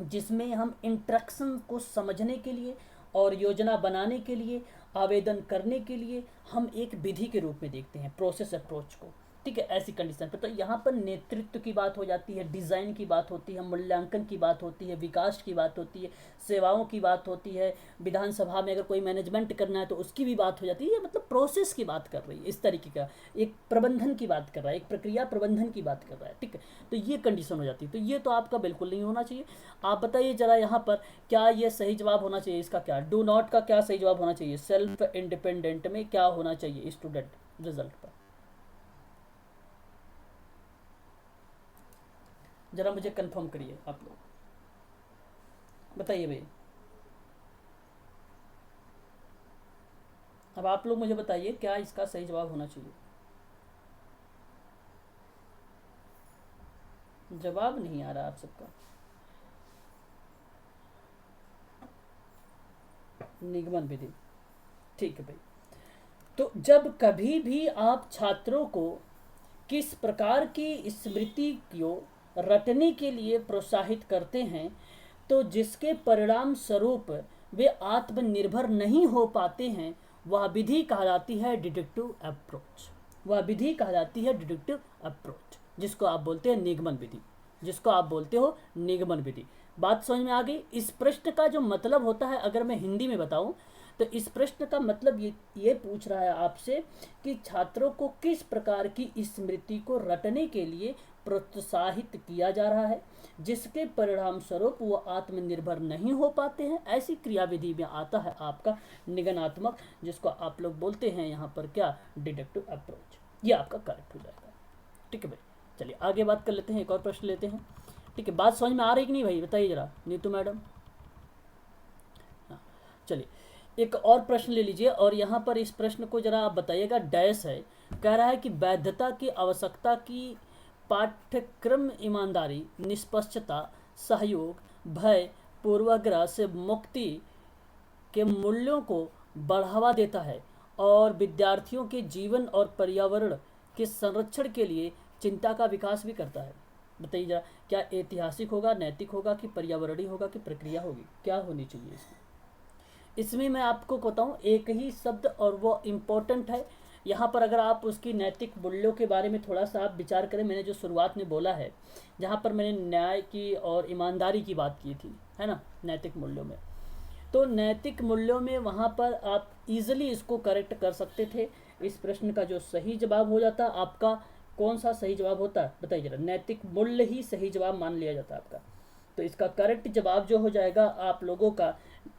जिसमें हम इंट्रैक्शन को समझने के लिए और योजना बनाने के लिए, आवेदन करने के लिए हम एक विधि के रूप में देखते हैं प्रोसेस अप्रोच को, ठीक है, ऐसी कंडीशन पर। तो यहाँ पर नेतृत्व की बात हो जाती है, डिज़ाइन की बात होती है, मूल्यांकन की बात होती है, विकास की बात होती है, सेवाओं की बात होती है, विधानसभा में अगर कोई मैनेजमेंट करना है तो उसकी भी बात हो जाती है। मतलब प्रोसेस की बात कर रही है, इस तरीके का एक प्रबंधन की बात कर रहा है, एक प्रक्रिया प्रबंधन की बात कर रहा है, ठीक है। तो ये कंडीशन हो जाती है, तो ये तो आपका बिल्कुल नहीं होना चाहिए। आप बताइए जरा यहाँ पर, क्या ये सही जवाब होना चाहिए इसका, क्या डू नॉट का क्या सही जवाब होना चाहिए, सेल्फ इंडिपेंडेंट में क्या होना चाहिए स्टूडेंट रिजल्ट पर, जरा मुझे कंफर्म करिए आप लोग, बताइए भाई। अब आप लोग मुझे बताइए क्या इसका सही जवाब होना चाहिए। जवाब नहीं आ रहा आप सबका। निगमन विधि, ठीक है भाई। तो जब कभी भी आप छात्रों को किस प्रकार की स्मृति को रटने के लिए प्रोत्साहित करते हैं, तो जिसके परिणाम स्वरूप वे आत्मनिर्भर नहीं हो पाते हैं, वह विधि कहलाती है डिडक्टिव अप्रोच। वह विधि कहलाती है डिडक्टिव अप्रोच, जिसको आप बोलते हैं निगमन विधि, जिसको आप बोलते हो निगमन विधि। बात समझ में आ गई। इस प्रश्न का जो मतलब होता है, अगर मैं हिंदी में बताऊं, तो इस प्रश्न का मतलब ये पूछ रहा है आपसे कि छात्रों को किस प्रकार की स्मृति को रटने के लिए प्रोत्साहित किया जा रहा है, जिसके परिणाम स्वरूप वो आत्मनिर्भर नहीं हो पाते हैं। ऐसी क्रियाविधि में आता है आपका निगमनात्मक, जिसको आप लोग बोलते हैं यहाँ पर क्या, डिडक्टिव अप्रोच। ये आपका करेक्ट हो जाएगा, ठीक है भाई। चलिए आगे बात कर लेते हैं, एक और प्रश्न लेते हैं, ठीक है। बात समझ में आ रही कि नहीं भाई, बताइए जरा नीतू मैडम। हाँ, चलिए एक और प्रश्न ले लीजिए, और यहाँ पर इस प्रश्न को जरा आप बताइएगा। डैश है, कह रहा है कि वैधता की आवश्यकता की पाठ्यक्रम ईमानदारी, निष्पक्षता, सहयोग, भय, पूर्वाग्रह से मुक्ति के मूल्यों को बढ़ावा देता है और विद्यार्थियों के जीवन और पर्यावरण के संरक्षण के लिए चिंता का विकास भी करता है। बताइए जरा, क्या ऐतिहासिक होगा, नैतिक होगा, कि पर्यावरणीय होगा, कि प्रक्रिया होगी, क्या होनी चाहिए इसमें। इसमें मैं आपको बताऊं एक ही शब्द, और वो इम्पोर्टेंट है यहाँ पर। अगर आप उसकी नैतिक मूल्यों के बारे में थोड़ा सा आप विचार करें, मैंने जो शुरुआत में बोला है, जहाँ पर मैंने न्याय की और ईमानदारी की बात की थी, है ना, नैतिक मूल्यों में, तो नैतिक मूल्यों में वहाँ पर आप इजीली इसको करेक्ट कर सकते थे। इस प्रश्न का जो सही जवाब हो जाता आपका कौन सा सही जवाब होता है बताइए जरा। नैतिक मूल्य ही सही जवाब मान लिया जाता है आपका। तो इसका करेक्ट जवाब जो हो जाएगा आप लोगों का,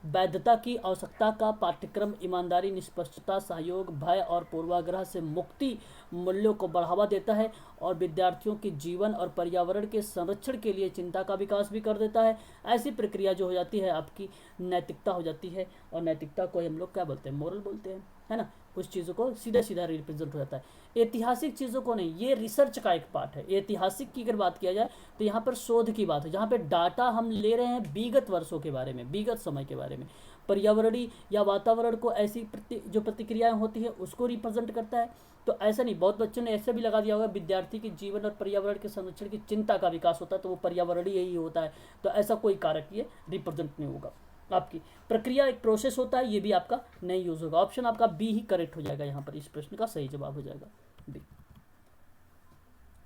वैधता की आवश्यकता का पाठ्यक्रम ईमानदारी, निष्पक्षता, सहयोग, भय और पूर्वाग्रह से मुक्ति मूल्यों को बढ़ावा देता है और विद्यार्थियों के जीवन और पर्यावरण के संरक्षण के लिए चिंता का विकास भी कर देता है। ऐसी प्रक्रिया जो हो जाती है आपकी नैतिकता हो जाती है, और नैतिकता को हम लोग क्या बोलते हैं, मोरल बोलते हैं, है ना। कुछ चीज़ों को सीधा सीधा रिप्रेजेंट हो जाता है। ऐतिहासिक चीज़ों को नहीं, ये रिसर्च का एक पार्ट है। ऐतिहासिक की अगर बात किया जाए तो यहाँ पर शोध की बात है, जहाँ पे डाटा हम ले रहे हैं विगत वर्षों के बारे में, विगत समय के बारे में। पर्यावरणीय या वातावरण को ऐसी जो प्रतिक्रियाएं होती है उसको रिप्रेजेंट करता है। तो ऐसा नहीं, बहुत बच्चों ने ऐसे भी लगा दिया होगा विद्यार्थी के जीवन और पर्यावरण के संरक्षण की चिंता का विकास होता है, तो वो पर्यावरणीय ही होता है। तो ऐसा कोई कारक ये रिप्रेजेंट नहीं होगा। आपकी प्रक्रिया एक प्रोसेस होता है, ये भी आपका नहीं यूज होगा। ऑप्शन आपका बी ही करेक्ट हो जाएगा यहाँ पर, इस प्रश्न का सही जवाब हो जाएगा बी।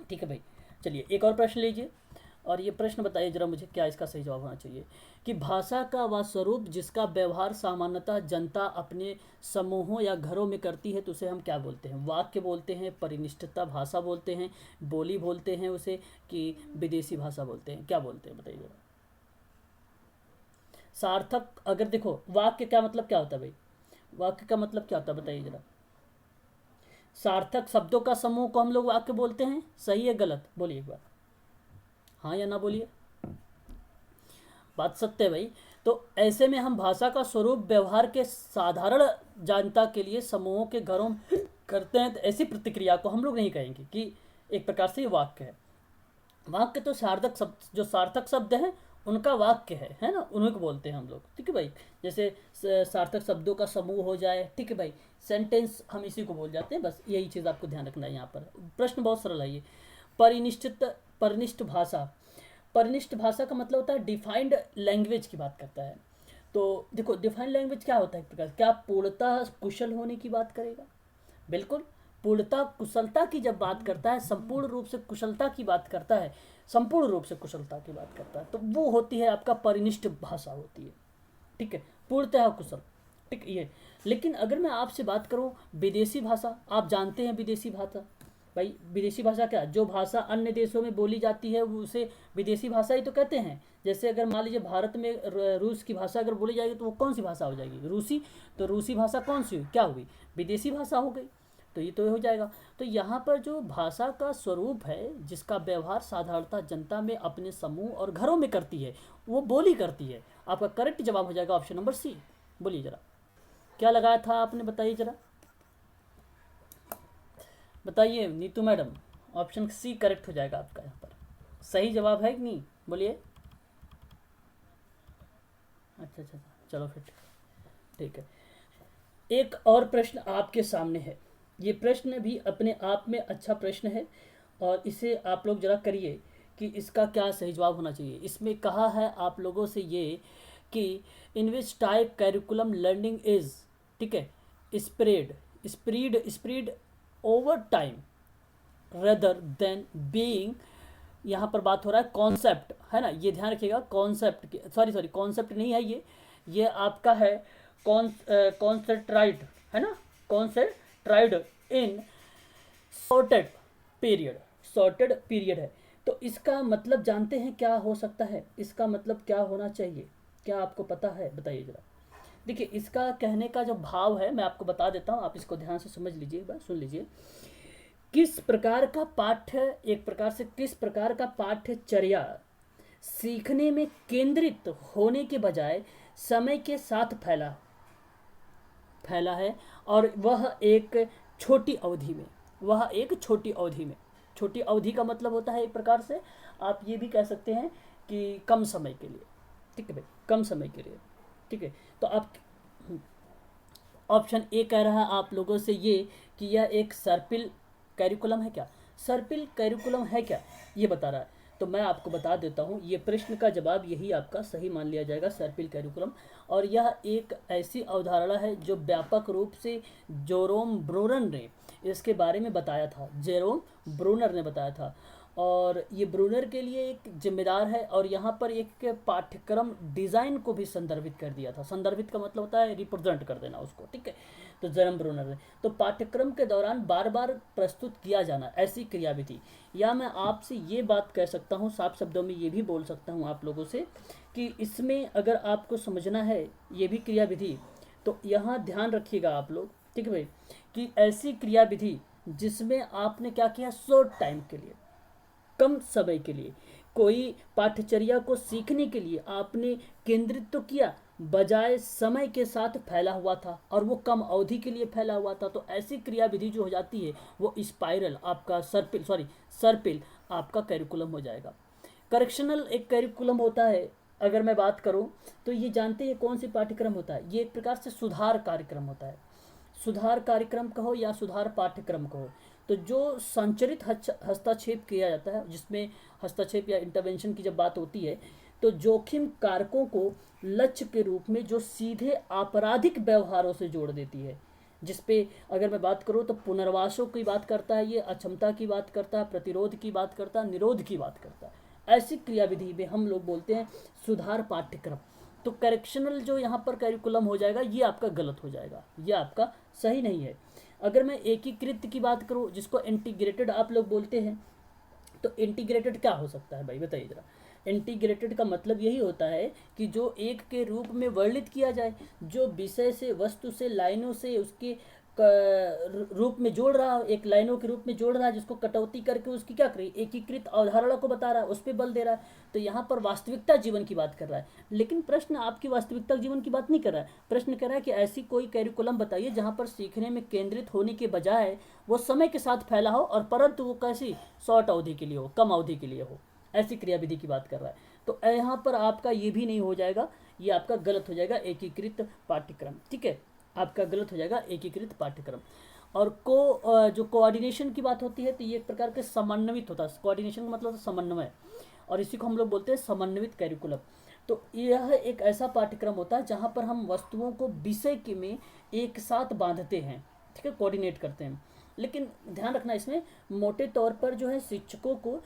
ठीक है भाई, चलिए एक और प्रश्न लीजिए, और ये प्रश्न बताइए जरा मुझे क्या इसका सही जवाब होना चाहिए। कि भाषा का वह स्वरूप जिसका व्यवहार सामान्यतः जनता अपने समूहों या घरों में करती है तो उसे हम क्या बोलते हैं। वाक्य बोलते हैं, परिनिष्ठता भाषा बोलते हैं, बोली बोलते हैं उसे, कि विदेशी भाषा बोलते हैं, क्या बोलते हैं बताइए जरा। सार्थक, अगर देखो वाक्य क्या मतलब क्या होता है भाई, वाक्य का मतलब क्या होता है बताइए जरा। सार्थक शब्दों का समूह को हम लोग वाक्य बोलते हैं, सही है गलत बोलिए एक बार, हाँ या ना बोलिए। बात सत्य है भाई। तो ऐसे में हम भाषा का स्वरूप व्यवहार के साधारण जनता के लिए समूहों के घरों में करते हैं, तो ऐसी प्रतिक्रिया को हम लोग नहीं कहेंगे कि एक प्रकार से ये वाक्य है। वाक्य तो सार्थक शब्द, जो सार्थक शब्द हैं उनका वाक्य है ना, उन्हीं को बोलते हैं हम लोग। ठीक है भाई, जैसे सार्थक शब्दों का समूह हो जाए, ठीक है भाई, सेंटेंस हम इसी को बोल जाते हैं। बस यही चीज़ आपको ध्यान रखना है यहाँ पर। प्रश्न बहुत सरल है ये। परिनिष्ठ भाषा, परिनिष्ठ भाषा का मतलब होता है डिफाइंड लैंग्वेज की बात करता है। तो देखो डिफाइंड लैंग्वेज क्या होता है, एक प्रकार क्या पूर्णतः कुशल होने की बात करेगा, बिल्कुल पूर्णता कुशलता की जब बात करता है, संपूर्ण रूप से कुशलता की बात करता है, संपूर्ण रूप से कुशलता की बात करता है, तो वो होती है आपका परिनिष्ठ भाषा होती है। ठीक है, पूर्णतः कुशल, ठीक ये। लेकिन अगर मैं आपसे बात करूं विदेशी भाषा, आप जानते हैं विदेशी भाषा भाई, विदेशी भाषा क्या, जो भाषा अन्य देशों में बोली जाती है वो उसे विदेशी भाषा ही तो कहते हैं। जैसे अगर मान लीजिए भारत में रूस की भाषा अगर बोली जाएगी तो वो कौन सी भाषा हो जाएगी, रूसी। तो रूसी भाषा कौन सी हुई, क्या हुई, विदेशी भाषा हो गई। तो ये तो हो जाएगा। तो यहाँ पर जो भाषा का स्वरूप है जिसका व्यवहार साधारणतः जनता में अपने समूह और घरों में करती है, वो बोली करती है। आपका करेक्ट जवाब हो जाएगा ऑप्शन नंबर सी। बोलिए जरा क्या लगाया था आपने, बताइए जरा, बताइए Neetu madam. Option C correct हो जाएगा आपका यहाँ पर, सही जवाब है कि नहीं बोलिए। अच्छा, चलो फिर ठीक है। एक और प्रश्न आपके सामने है, ये प्रश्न भी अपने आप में अच्छा प्रश्न है, और इसे आप लोग जरा करिए कि इसका क्या सही जवाब होना चाहिए। इसमें कहा है आप लोगों से ये कि in which type curriculum learning is, ठीक है, spread over time rather than being, यहाँ पर बात हो रहा है कॉन्सेप्ट, है ना, ये ध्यान रखिएगा। कॉन्सेप्ट की सॉरी कॉन्सेप्ट नहीं है ये आपका है कॉन्सेंट्राइड, है ना, कॉन्सेंट्राइड इन सॉर्टेड पीरियड है। तो इसका मतलब जानते हैं क्या हो सकता है, इसका मतलब क्या होना चाहिए, क्या आपको पता है बताइए जरा। देखिए इसका कहने का जो भाव है मैं आपको बता देता हूँ, आप इसको ध्यान से समझ लीजिए, एक बार सुन लीजिए। किस प्रकार का पाठ्य, एक प्रकार से किस प्रकार का पाठ्यचर्या सीखने में केंद्रित होने के बजाय समय के साथ फैला है, और वह एक छोटी अवधि में, छोटी अवधि का मतलब होता है एक प्रकार से आप ये भी कह सकते हैं कि कम समय के लिए। ठीक है भाई, कम समय के लिए। ठीक है, तो आप ऑप्शन ए कह रहा है आप लोगों से ये कि यह एक सर्पिल कैरिकुलम है क्या, सर्पिल कैरिकुलम है क्या, ये बता रहा है। तो मैं आपको बता देता हूँ, ये प्रश्न का जवाब यही आपका सही मान लिया जाएगा, सर्पिल कैरिकुलम। और यह एक ऐसी अवधारणा है जो व्यापक रूप से जेरोम ब्रूनर ने इसके बारे में बताया था, जेरोम ब्रूनर ने बताया था। और ये ब्रूनर के लिए एक जिम्मेदार है, और यहाँ पर एक पाठ्यक्रम डिज़ाइन को भी संदर्भित कर दिया था। संदर्भित का मतलब होता है रिप्रेजेंट कर देना उसको, ठीक है। तो जर्म ब्रूनर ने तो पाठ्यक्रम के दौरान बार बार प्रस्तुत किया जाना ऐसी क्रियाविधि, या मैं आपसे ये बात कह सकता हूँ, साफ शब्दों में ये भी बोल सकता हूँ आप लोगों से कि इसमें अगर आपको समझना है ये भी क्रियाविधि, तो यहाँ ध्यान रखिएगा आप लोग, ठीक है भाई, कि ऐसी क्रियाविधि जिसमें आपने क्या किया, शॉर्ट टाइम के लिए, कम समय के लिए कोई पाठ्यचर्या को सीखने के लिए आपने केंद्रित तो किया, बजाय समय के साथ फैला हुआ था और वो कम अवधि के लिए फैला हुआ था, तो ऐसी क्रियाविधि जो हो जाती है वो स्पाइरल आपका सर्पिल आपका कैरिकुलम हो जाएगा। करेक्शनल एक कैरिकुलम होता है, अगर मैं बात करूं तो ये जानते हैं कौन सी पाठ्यक्रम होता है, ये एक प्रकार से सुधार कार्यक्रम होता है। सुधार कार्यक्रम कहो या सुधार पाठ्यक्रम कहो, तो जो संचरित हस्तक्षेप किया जाता है, जिसमें हस्तक्षेप या इंटरवेंशन की जब बात होती है, तो जोखिम कारकों को लक्ष्य के रूप में जो सीधे आपराधिक व्यवहारों से जोड़ देती है, जिसपे अगर मैं बात करूँ तो पुनर्वासों की बात करता है, ये अक्षमता की बात करता है, प्रतिरोध की बात करता है, निरोध की बात करता है। ऐसी क्रियाविधि में हम लोग बोलते हैं सुधार पाठ्यक्रम। तो करेक्शनल जो यहाँ पर कैरिकुलम हो जाएगा ये आपका गलत हो जाएगा, ये आपका सही नहीं है। अगर मैं एकीकृत की बात करूँ, जिसको इंटीग्रेटेड आप लोग बोलते हैं, तो इंटीग्रेटेड क्या हो सकता है भाई, बताइए जरा। इंटीग्रेटेड का मतलब यही होता है कि जो एक के रूप में वर्णित किया जाए, जो विषय से, वस्तु से, लाइनों से उसके रूप में जोड़ रहा है, एक लाइनों के रूप में जोड़ रहा है, जिसको कटौती करके उसकी क्या करे, एकीकृत अवधारणा को बता रहा है, उस पर बल दे रहा है। तो यहाँ पर वास्तविकता जीवन की बात कर रहा है, लेकिन प्रश्न आपकी वास्तविकता जीवन की बात नहीं कर रहा है। प्रश्न कर रहा है कि ऐसी कोई कैरिकुलम बताइए जहाँ पर सीखने में केंद्रित होने के बजाय वो समय के साथ फैला हो, और परंतु वो कैसी, शॉर्ट अवधि के लिए हो, कम अवधि के लिए हो, ऐसी क्रियाविधि की बात कर रहा है। तो यहाँ पर आपका ये भी नहीं हो जाएगा, ये आपका गलत हो जाएगा, एकीकृत पाठ्यक्रम, ठीक है, आपका गलत हो जाएगा एकीकृत पाठ्यक्रम। और जो कोऑर्डिनेशन की बात होती है, तो ये एक प्रकार के समन्वित होता है। कोऑर्डिनेशन का मतलब समन्वय, और इसी को हम लोग बोलते हैं समन्वित कैरिकुलम। तो यह एक ऐसा पाठ्यक्रम होता है जहाँ पर हम वस्तुओं को विषय के में एक साथ बांधते हैं, ठीक है, कोऑर्डिनेट करते हैं। लेकिन ध्यान रखना, इसमें मोटे तौर पर जो है शिक्षकों को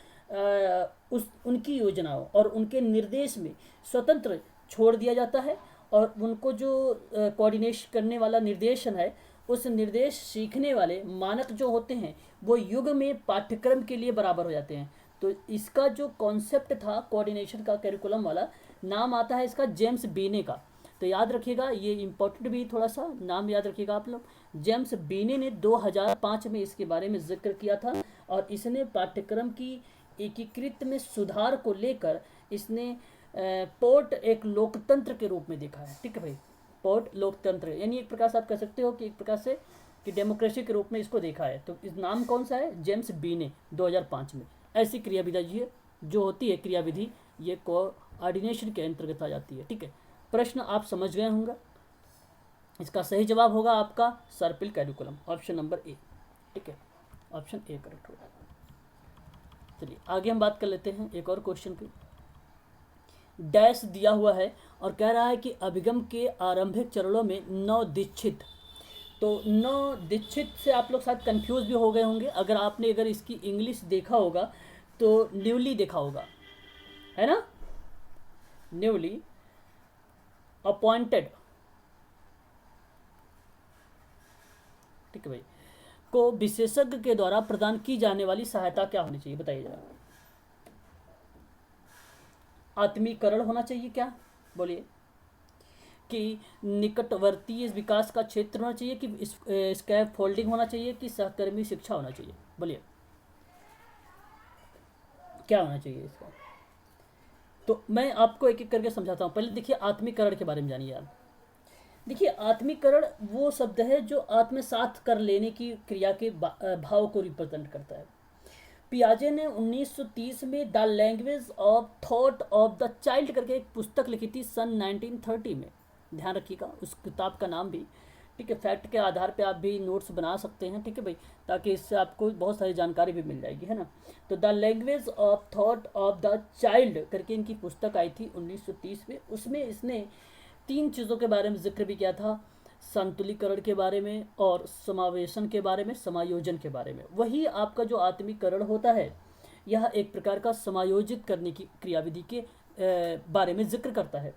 उनकी योजनाओं और उनके निर्देश में स्वतंत्र छोड़ दिया जाता है, और उनको जो कोऑर्डिनेशन करने वाला निर्देशन है, उस निर्देश सीखने वाले मानक जो होते हैं वो युग में पाठ्यक्रम के लिए बराबर हो जाते हैं। तो इसका जो कॉन्सेप्ट था कोऑर्डिनेशन का, कैरिकुलम वाला, नाम आता है इसका जेम्स बीने का। तो याद रखिएगा, ये इम्पोर्टेंट भी थोड़ा सा नाम याद रखिएगा आप लोग। जेम्स बीने ने 2005 में इसके बारे में जिक्र किया था, और इसने पाठ्यक्रम की एकीकृत में सुधार को लेकर इसने पोर्ट एक लोकतंत्र के रूप में देखा है, ठीक है भाई, पोर्ट लोकतंत्र, यानी एक प्रकार से आप कह सकते हो कि एक प्रकार से कि डेमोक्रेसी के रूप में इसको देखा है। तो इस नाम कौन सा है, जेम्स बीने, 2005 में। ऐसी क्रियाविधि जो होती है क्रियाविधि, ये कोऑर्डिनेशन के अंतर्गत आ जाती है, ठीक है। प्रश्न आप समझ गए होंगे, इसका सही जवाब होगा आपका सर्पिल कैरिकुलम, ऑप्शन नंबर ए, ठीक है, ऑप्शन ए करेक्ट होगा। चलिए आगे हम बात कर लेते हैं एक और क्वेश्चन की। डैश दिया हुआ है और कह रहा है कि अभिगम के आरंभिक चरणों में नव दीक्षित, तो नव दीक्षित से आप लोग शायद कंफ्यूज भी हो गए होंगे। अगर इसकी इंग्लिश देखा होगा तो न्यूली देखा होगा, है ना, न्यूली अपॉइंटेड, ठीक है भाई, को विशेषज्ञ के द्वारा प्रदान की जाने वाली सहायता क्या होनी चाहिए, बताइए जरा। आत्मीकरण होना चाहिए, क्या बोलिए, कि निकटवर्तीय विकास का क्षेत्र होना चाहिए, कि स्कैफ फोल्डिंग होना चाहिए, कि सहकर्मी शिक्षा होना चाहिए, बोलिए क्या होना चाहिए इसका। तो मैं आपको एक एक करके समझाता हूँ। पहले देखिए आत्मीकरण के बारे में जानिए यार। देखिए आत्मीकरण वो शब्द है जो आत्मसात कर लेने की क्रिया के भाव को रिप्रेजेंट करता है। पियाजे ने 1930 में the language of thought of the child करके एक पुस्तक लिखी थी सन 1930 में, ध्यान रखिएगा उस किताब का नाम भी, ठीक है। फैक्ट के आधार पे आप भी नोट्स बना सकते हैं, ठीक है भाई, ताकि इससे आपको बहुत सारी जानकारी भी मिल जाएगी, है ना। तो the language of thought of the child करके इनकी पुस्तक आई थी 1930 में। उसमें इसने 3 चीज़ों के बारे में जिक्र भी किया था, संतुलीकरण के बारे में, और समावेशन के बारे में, समायोजन के बारे में। वही आपका जो आत्मीकरण होता है, यह एक प्रकार का समायोजित करने की क्रियाविधि के बारे में जिक्र करता है।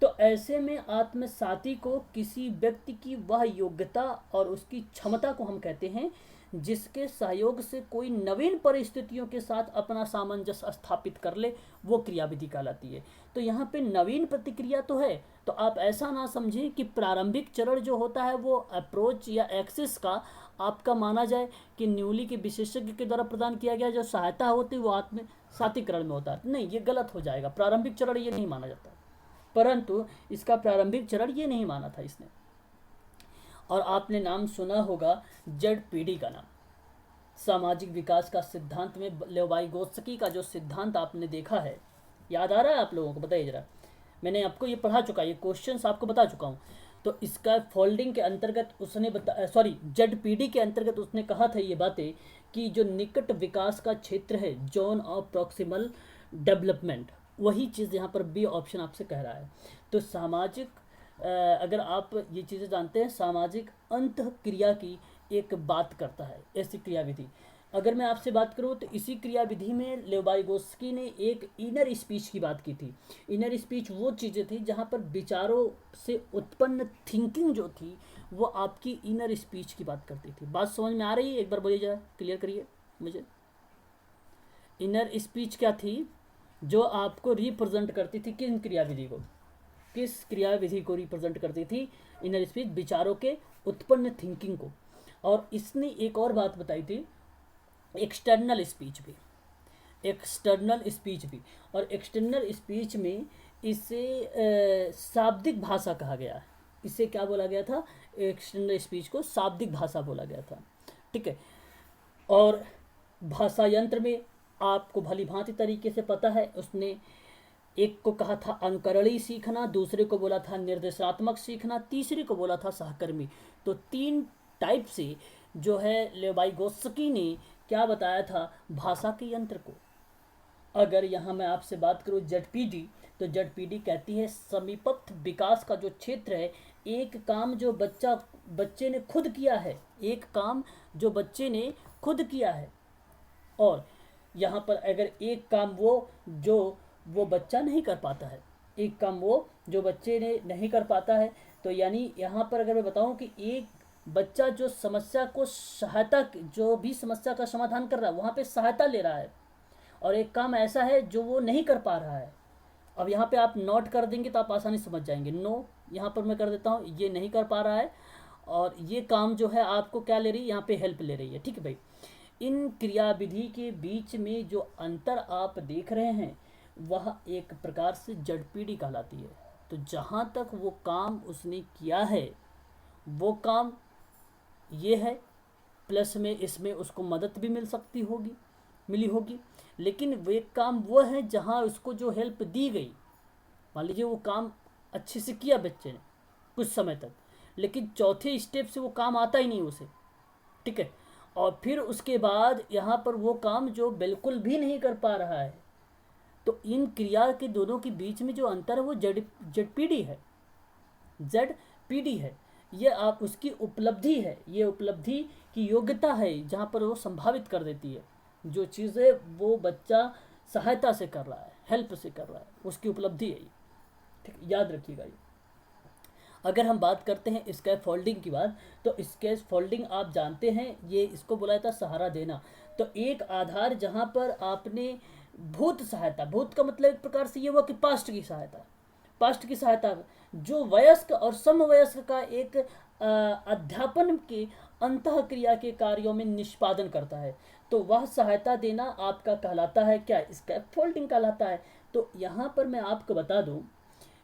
तो ऐसे में आत्मसाती को किसी व्यक्ति की वह योग्यता और उसकी क्षमता को हम कहते हैं जिसके सहयोग से कोई नवीन परिस्थितियों के साथ अपना सामंजस्य स्थापित कर ले, वो क्रियाविधि कहलाती है। तो यहाँ पे नवीन प्रतिक्रिया तो है, तो आप ऐसा ना समझें कि प्रारंभिक चरण जो होता है वो अप्रोच या एक्सिस का आपका माना जाए कि न्यूली के विशेषज्ञ के द्वारा प्रदान किया गया जो सहायता होती है वो आत्मसातीकरण में होता है। नहीं, ये गलत हो जाएगा। प्रारंभिक चरण ये नहीं माना जाता, परंतु इसका प्रारंभिक चरण ये नहीं माना था इसने। और आपने नाम सुना होगा जेडपीडी का नाम, सामाजिक विकास का सिद्धांत में लेवाइगोत्स्की का जो सिद्धांत आपने देखा है, याद आ रहा है आप लोगों को? बताइए जरा। मैंने आपको ये पढ़ा चुका, ये क्वेश्चंस आपको बता चुका हूँ। तो इसका फोल्डिंग के अंतर्गत उसने जेडपीडी के अंतर्गत उसने कहा था ये बातें कि जो निकट विकास का क्षेत्र है, जोन ऑफ प्रॉक्सिमल डेवलपमेंट, वही चीज़ यहाँ पर बी ऑप्शन आपसे कह रहा है। तो सामाजिक अगर आप ये चीज़ें जानते हैं, सामाजिक अंतःक्रिया की एक बात करता है ऐसी क्रियाविधि। अगर मैं आपसे बात करूँ तो इसी क्रियाविधि में लेवाइगोस्की ने एक इनर स्पीच की बात की थी। इनर स्पीच वो चीज़ें थी जहाँ पर विचारों से उत्पन्न थिंकिंग जो थी वो आपकी इनर स्पीच की बात करती थी। बात समझ में आ रही है? एक बार बोलिए जरा, क्लियर करिए मुझे। इनर स्पीच क्या थी? जो आपको रिप्रेजेंट करती थी किन क्रियाविधि को, किस क्रियाविधि को रिप्रेजेंट करती थी? इनर स्पीच, विचारों के उत्पन्न थिंकिंग को। और इसने एक और बात बताई थी, एक्सटर्नल स्पीच भी, एक्सटर्नल स्पीच भी। और एक्सटर्नल स्पीच में इसे शाब्दिक भाषा कहा गया है। इसे क्या बोला गया था? एक्सटर्नल स्पीच को शाब्दिक भाषा बोला गया था, ठीक है। और भाषा यंत्र में आपको भली भांति तरीके से पता है, उसने एक को कहा था अनुकरणीय सीखना, दूसरे को बोला था निर्देशात्मक सीखना, तीसरे को बोला था सहकर्मी। तो 3 टाइप से जो है लेवाइगोस्की ने क्या बताया था भाषा के यंत्र को। अगर यहाँ मैं आपसे बात करूँ जेडपीडी, तो जेडपीडी कहती है समीपस्थ विकास का जो क्षेत्र है, एक काम जो बच्चे ने खुद किया है, एक काम जो बच्चे ने खुद किया है। और यहाँ पर अगर एक काम वो बच्चा नहीं कर पाता है, एक काम वो जो बच्चे ने नहीं कर पाता है, तो यानी यहाँ पर अगर मैं बताऊँ कि एक बच्चा जो समस्या को जो भी समस्या का समाधान कर रहा है वहाँ पे सहायता ले रहा है, और एक काम ऐसा है जो वो नहीं कर पा रहा है। अब यहाँ पे आप नोट कर देंगे तो आप आसानी समझ जाएंगे। नो यहाँ पर मैं कर देता हूँ, ये नहीं कर पा रहा है, और ये काम जो है आपको क्या ले रही है, यहाँ पे हेल्प ले रही है, ठीक है भाई। इन क्रियाविधि के बीच में जो अंतर आप देख रहे हैं वह एक प्रकार से जेडपीडी कहलाती है। तो जहाँ तक वो काम उसने किया है वो काम ये है, प्लस में इसमें उसको मदद भी मिली होगी, लेकिन वे काम वो है जहाँ उसको जो हेल्प दी गई, मान लीजिए वो काम अच्छे से किया बच्चे ने कुछ समय तक, लेकिन चौथे स्टेप से वो काम आता ही नहीं उसे, ठीक है। और फिर उसके बाद यहाँ पर वो काम जो बिल्कुल भी नहीं कर पा रहा है, तो इन क्रिया के दोनों के बीच में जो अंतर है वो जेडपीडी है। ये आप उसकी उपलब्धि है, ये उपलब्धि की योग्यता है जहाँ पर वो संभावित कर देती है जो चीज़ें वो बच्चा सहायता से कर रहा है, हेल्प से कर रहा है, उसकी उपलब्धि है ये, ठीक, याद रखिएगा ये। अगर हम बात करते हैं स्कैफोल्डिंग की बात, तो स्कैफोल्डिंग आप जानते हैं, ये इसको बोला जाता है सहारा देना। तो एक आधार जहाँ पर आपने भूत सहायता, भूत का मतलब एक प्रकार से ये हुआ कि पास्ट की सहायता जो वयस्क और समवयस्क का एक अध्यापन के अंतःक्रिया के कार्यों में निष्पादन करता है, तो वह सहायता देना आपका कहलाता है क्या? स्कैफोल्डिंग कहलाता है। तो यहाँ पर मैं आपको बता दूं,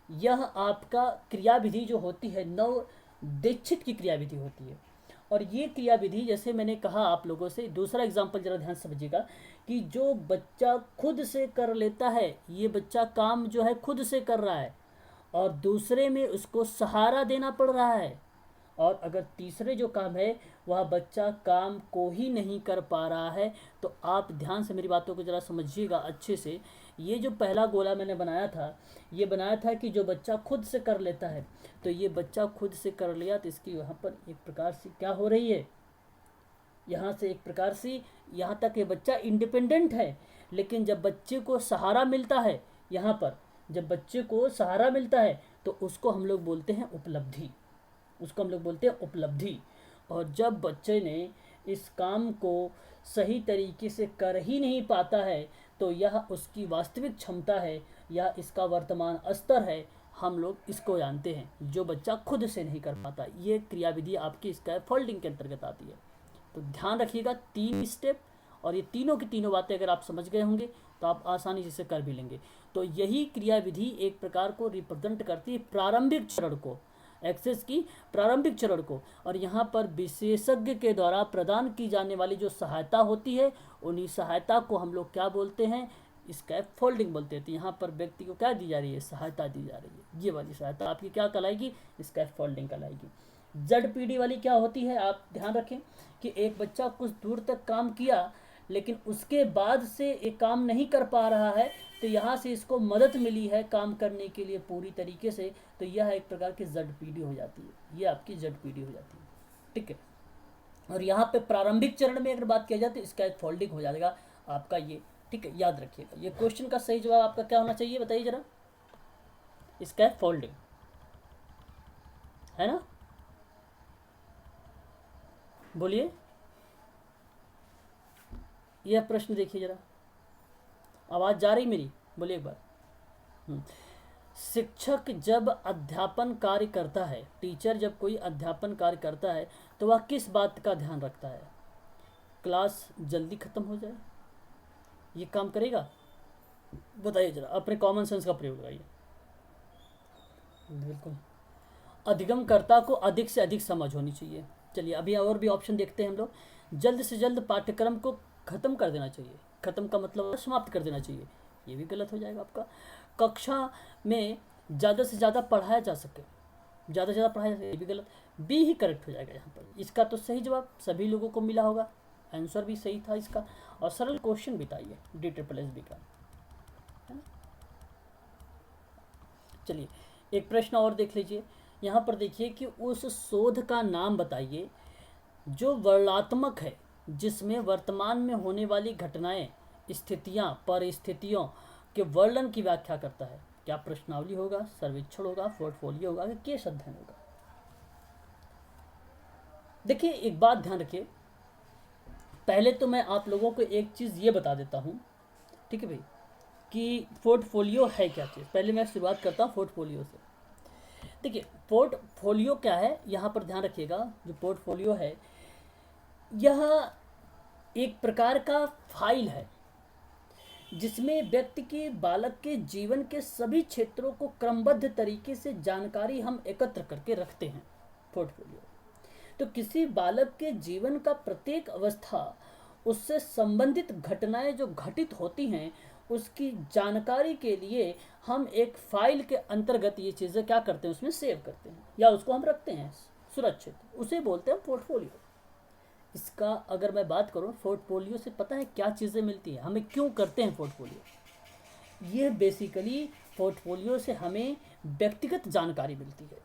यह आपका क्रियाविधि जो होती है नव दीक्षित की क्रियाविधि होती है। और ये क्रियाविधि जैसे मैंने कहा आप लोगों से, दूसरा एग्जाम्पल जरा ध्यान से समझिएगा कि जो बच्चा खुद से कर लेता है, ये बच्चा काम जो है खुद से कर रहा है और दूसरे में उसको सहारा देना पड़ रहा है, और अगर तीसरे जो काम है वह बच्चा काम को ही नहीं कर पा रहा है, तो आप ध्यान से मेरी बातों को ज़रा समझिएगा अच्छे से। ये जो पहला गोला मैंने बनाया था, ये बनाया था कि जो बच्चा खुद से कर लेता है, तो ये बच्चा खुद से कर लिया, तो इसकी यहाँ पर एक प्रकार से क्या हो रही है, यहाँ से एक प्रकार से यहाँ तक ये बच्चा इंडिपेंडेंट है, लेकिन जब बच्चे को सहारा मिलता है, यहाँ पर जब बच्चे को सहारा मिलता है तो उसको हम लोग बोलते हैं उपलब्धि, उसको हम लोग बोलते हैं उपलब्धि। और जब बच्चे ने इस काम को सही तरीके से कर ही नहीं पाता है तो यह उसकी वास्तविक क्षमता है या इसका वर्तमान स्तर है, हम लोग इसको जानते हैं, जो बच्चा खुद से नहीं कर पाता। ये क्रियाविधि आपकी स्कैफोल्डिंग के अंतर्गत आती है। तो ध्यान रखिएगा 3 स्टेप, और ये तीनों की तीनों बातें अगर आप समझ गए होंगे तो आप आसानी से कर भी लेंगे। तो यही क्रियाविधि एक प्रकार को रिप्रेजेंट करती है प्रारंभिक चरण को, एक्सेस की प्रारंभिक चरण को। और यहाँ पर विशेषज्ञ के द्वारा प्रदान की जाने वाली जो सहायता होती है, उन्हीं सहायता को हम लोग क्या बोलते हैं, स्कैफोल्डिंग बोलते हैं। तो यहाँ पर व्यक्ति को क्या दी जा रही है, सहायता दी जा रही है। ये वाली सहायता आपकी क्या कहलाएगी, स्कैफोल्डिंग कहलाएगी। ZPD वाली क्या होती है, आप ध्यान रखें कि एक बच्चा कुछ दूर तक काम किया लेकिन उसके बाद से एक काम नहीं कर पा रहा है, तो यहाँ से इसको मदद मिली है काम करने के लिए पूरी तरीके से, तो यह एक प्रकार की ZPD हो जाती है, ये आपकी ZPD हो जाती है, ठीक है। और यहाँ पे प्रारंभिक चरण में अगर बात किया जाए तो स्कैफोल्डिंग हो जाएगा आपका ये, ठीक है। याद रखिएगा ये क्वेश्चन का सही जवाब आपका क्या होना चाहिए, बताइए जरा, स्कैफोल्डिंग है ना, बोलिए। यह प्रश्न देखिए जरा, आवाज जा रही मेरी, बोलिए एक बार। शिक्षक जब अध्यापन कार्य करता है, टीचर जब कोई अध्यापन कार्य करता है तो वह किस बात का ध्यान रखता है, क्लास जल्दी खत्म हो जाए, ये काम करेगा, बताइए जरा, अपने कॉमन सेंस का प्रयोग लगाइए। बिल्कुल, अधिगमकर्ता को अधिक से अधिक समझ होनी चाहिए। चलिए अभी और भी ऑप्शन देखते हैं हम लोग। जल्द से जल्द पाठ्यक्रम को खत्म कर देना चाहिए, खत्म का मतलब समाप्त कर देना चाहिए, ये भी गलत हो जाएगा आपका। कक्षा में ज़्यादा से ज़्यादा पढ़ाया जा सके, ज़्यादा से ज़्यादा पढ़ाया जा सके, ये भी गलत, बी ही करेक्ट हो जाएगा यहाँ पर। इसका तो सही जवाब सभी लोगों को मिला होगा, आंसर भी सही था इसका, और सरल क्वेश्चन भी था ये DSSB का, है ना। चलिए एक प्रश्न और देख लीजिए, यहाँ पर देखिए कि उस शोध का नाम बताइए जो वर्णनात्मक है, जिसमें वर्तमान में होने वाली घटनाएं, स्थितियां, परिस्थितियों के वर्णन की व्याख्या करता है। क्या प्रश्नावली होगा, सर्वेक्षण होगा, पोर्टफोलियो होगा, केस अध्ययन होगा। देखिए एक बात ध्यान रखिए, पहले तो मैं आप लोगों को एक चीज़ ये बता देता हूँ, ठीक है भाई, कि पोर्टफोलियो है क्या चीज़। पहले मैं शुरुआत करता हूँ पोर्टफोलियो से। देखिए पोर्टफोलियो क्या है, यहाँ पर ध्यान रखिएगा, जो पोर्टफोलियो है यह एक प्रकार का फाइल है जिसमें व्यक्ति के, बालक के जीवन के सभी क्षेत्रों को क्रमबद्ध तरीके से जानकारी हम एकत्र करके रखते हैं। पोर्टफोलियो तो किसी बालक के जीवन का प्रत्येक अवस्था, उससे संबंधित घटनाएं जो घटित होती हैं, उसकी जानकारी के लिए हम एक फाइल के अंतर्गत ये चीज़ें क्या करते हैं, उसमें सेव करते हैं या उसको हम रखते हैं सुरक्षित, उसे बोलते हैं पोर्टफोलियो। इसका अगर मैं बात करूं, पोर्टफोलियो से पता है क्या चीज़ें मिलती हैं, हमें क्यों करते हैं पोर्टफोलियो। ये बेसिकली पोर्टफोलियो से हमें व्यक्तिगत जानकारी मिलती है,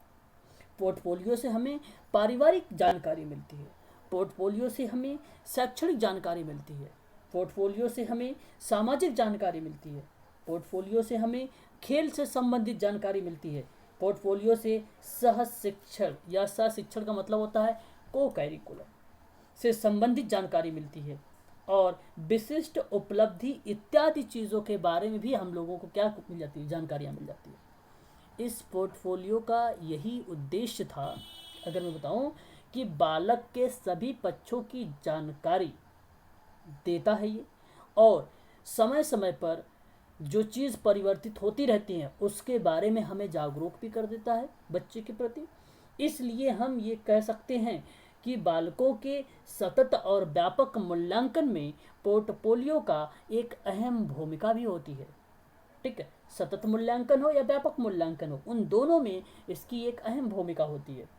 पोर्टफोलियो से हमें पारिवारिक जानकारी मिलती है, पोर्टफोलियो से हमें शैक्षणिक जानकारी मिलती है, पोर्टफोलियो से हमें सामाजिक जानकारी मिलती है, पोर्टफोलियो से हमें खेल से संबंधित जानकारी मिलती है, पोर्टफोलियो से सह शिक्षण या सह शिक्षण का मतलब होता है को कैरिकुलम से संबंधित जानकारी मिलती है, और विशिष्ट उपलब्धि इत्यादि चीज़ों के बारे में भी हम लोगों को क्या मिल जाती है, जानकारियाँ मिल जाती है। इस पोर्टफोलियो का यही उद्देश्य था, अगर मैं बताऊं, कि बालक के सभी पक्षों की जानकारी देता है ये, और समय समय पर जो चीज़ परिवर्तित होती रहती हैं उसके बारे में हमें जागरूक भी कर देता है बच्चे के प्रति। इसलिए हम ये कह सकते हैं कि बालकों के सतत और व्यापक मूल्यांकन में पोर्टफोलियो का एक अहम भूमिका भी होती है, ठीक है। सतत मूल्यांकन हो या व्यापक मूल्यांकन हो, उन दोनों में इसकी एक अहम भूमिका होती है।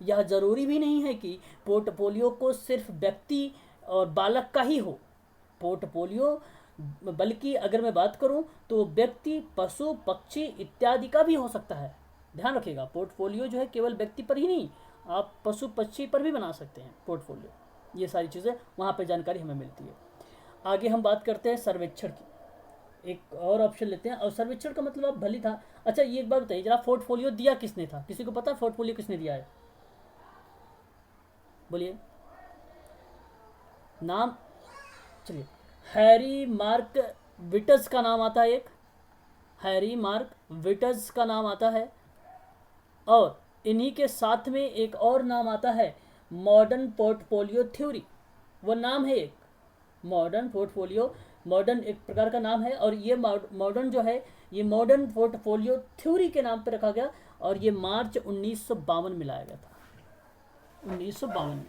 यह जरूरी भी नहीं है कि पोर्टफोलियो को सिर्फ व्यक्ति और बालक का ही हो, पोर्टफोलियो बल्कि अगर मैं बात करूं तो व्यक्ति, पशु, पक्षी इत्यादि का भी हो सकता है। ध्यान रखिएगा, पोर्टफोलियो जो है केवल व्यक्ति पर ही नहीं, आप पशु पक्षी पर भी बना सकते हैं पोर्टफोलियो, ये सारी चीज़ें वहाँ पे जानकारी हमें मिलती है। आगे हम बात करते हैं सर्वेक्षण की। एक और ऑप्शन लेते हैं, और सर्वेक्षण का मतलब अब भली था। अच्छा ये एक बात बताइए जरा, पोर्टफोलियो दिया किसने था? किसी को पता है पोर्टफोलियो किसने दिया है? बोलिए नाम। चलिए, हैरी मार्क विटज का नाम आता है, एक हैरी मार्क विटज का नाम आता है, और इन्हीं के साथ में एक और नाम आता है मॉडर्न पोर्टफोलियो थ्योरी। वो नाम है एक मॉडर्न पोर्टफोलियो, मॉडर्न एक प्रकार का नाम है, और ये मॉडर्न जो है ये मॉडर्न पोर्टफोलियो थ्योरी के नाम पे रखा गया, और ये मार्च 1952 में लाया गया था। 1952 में,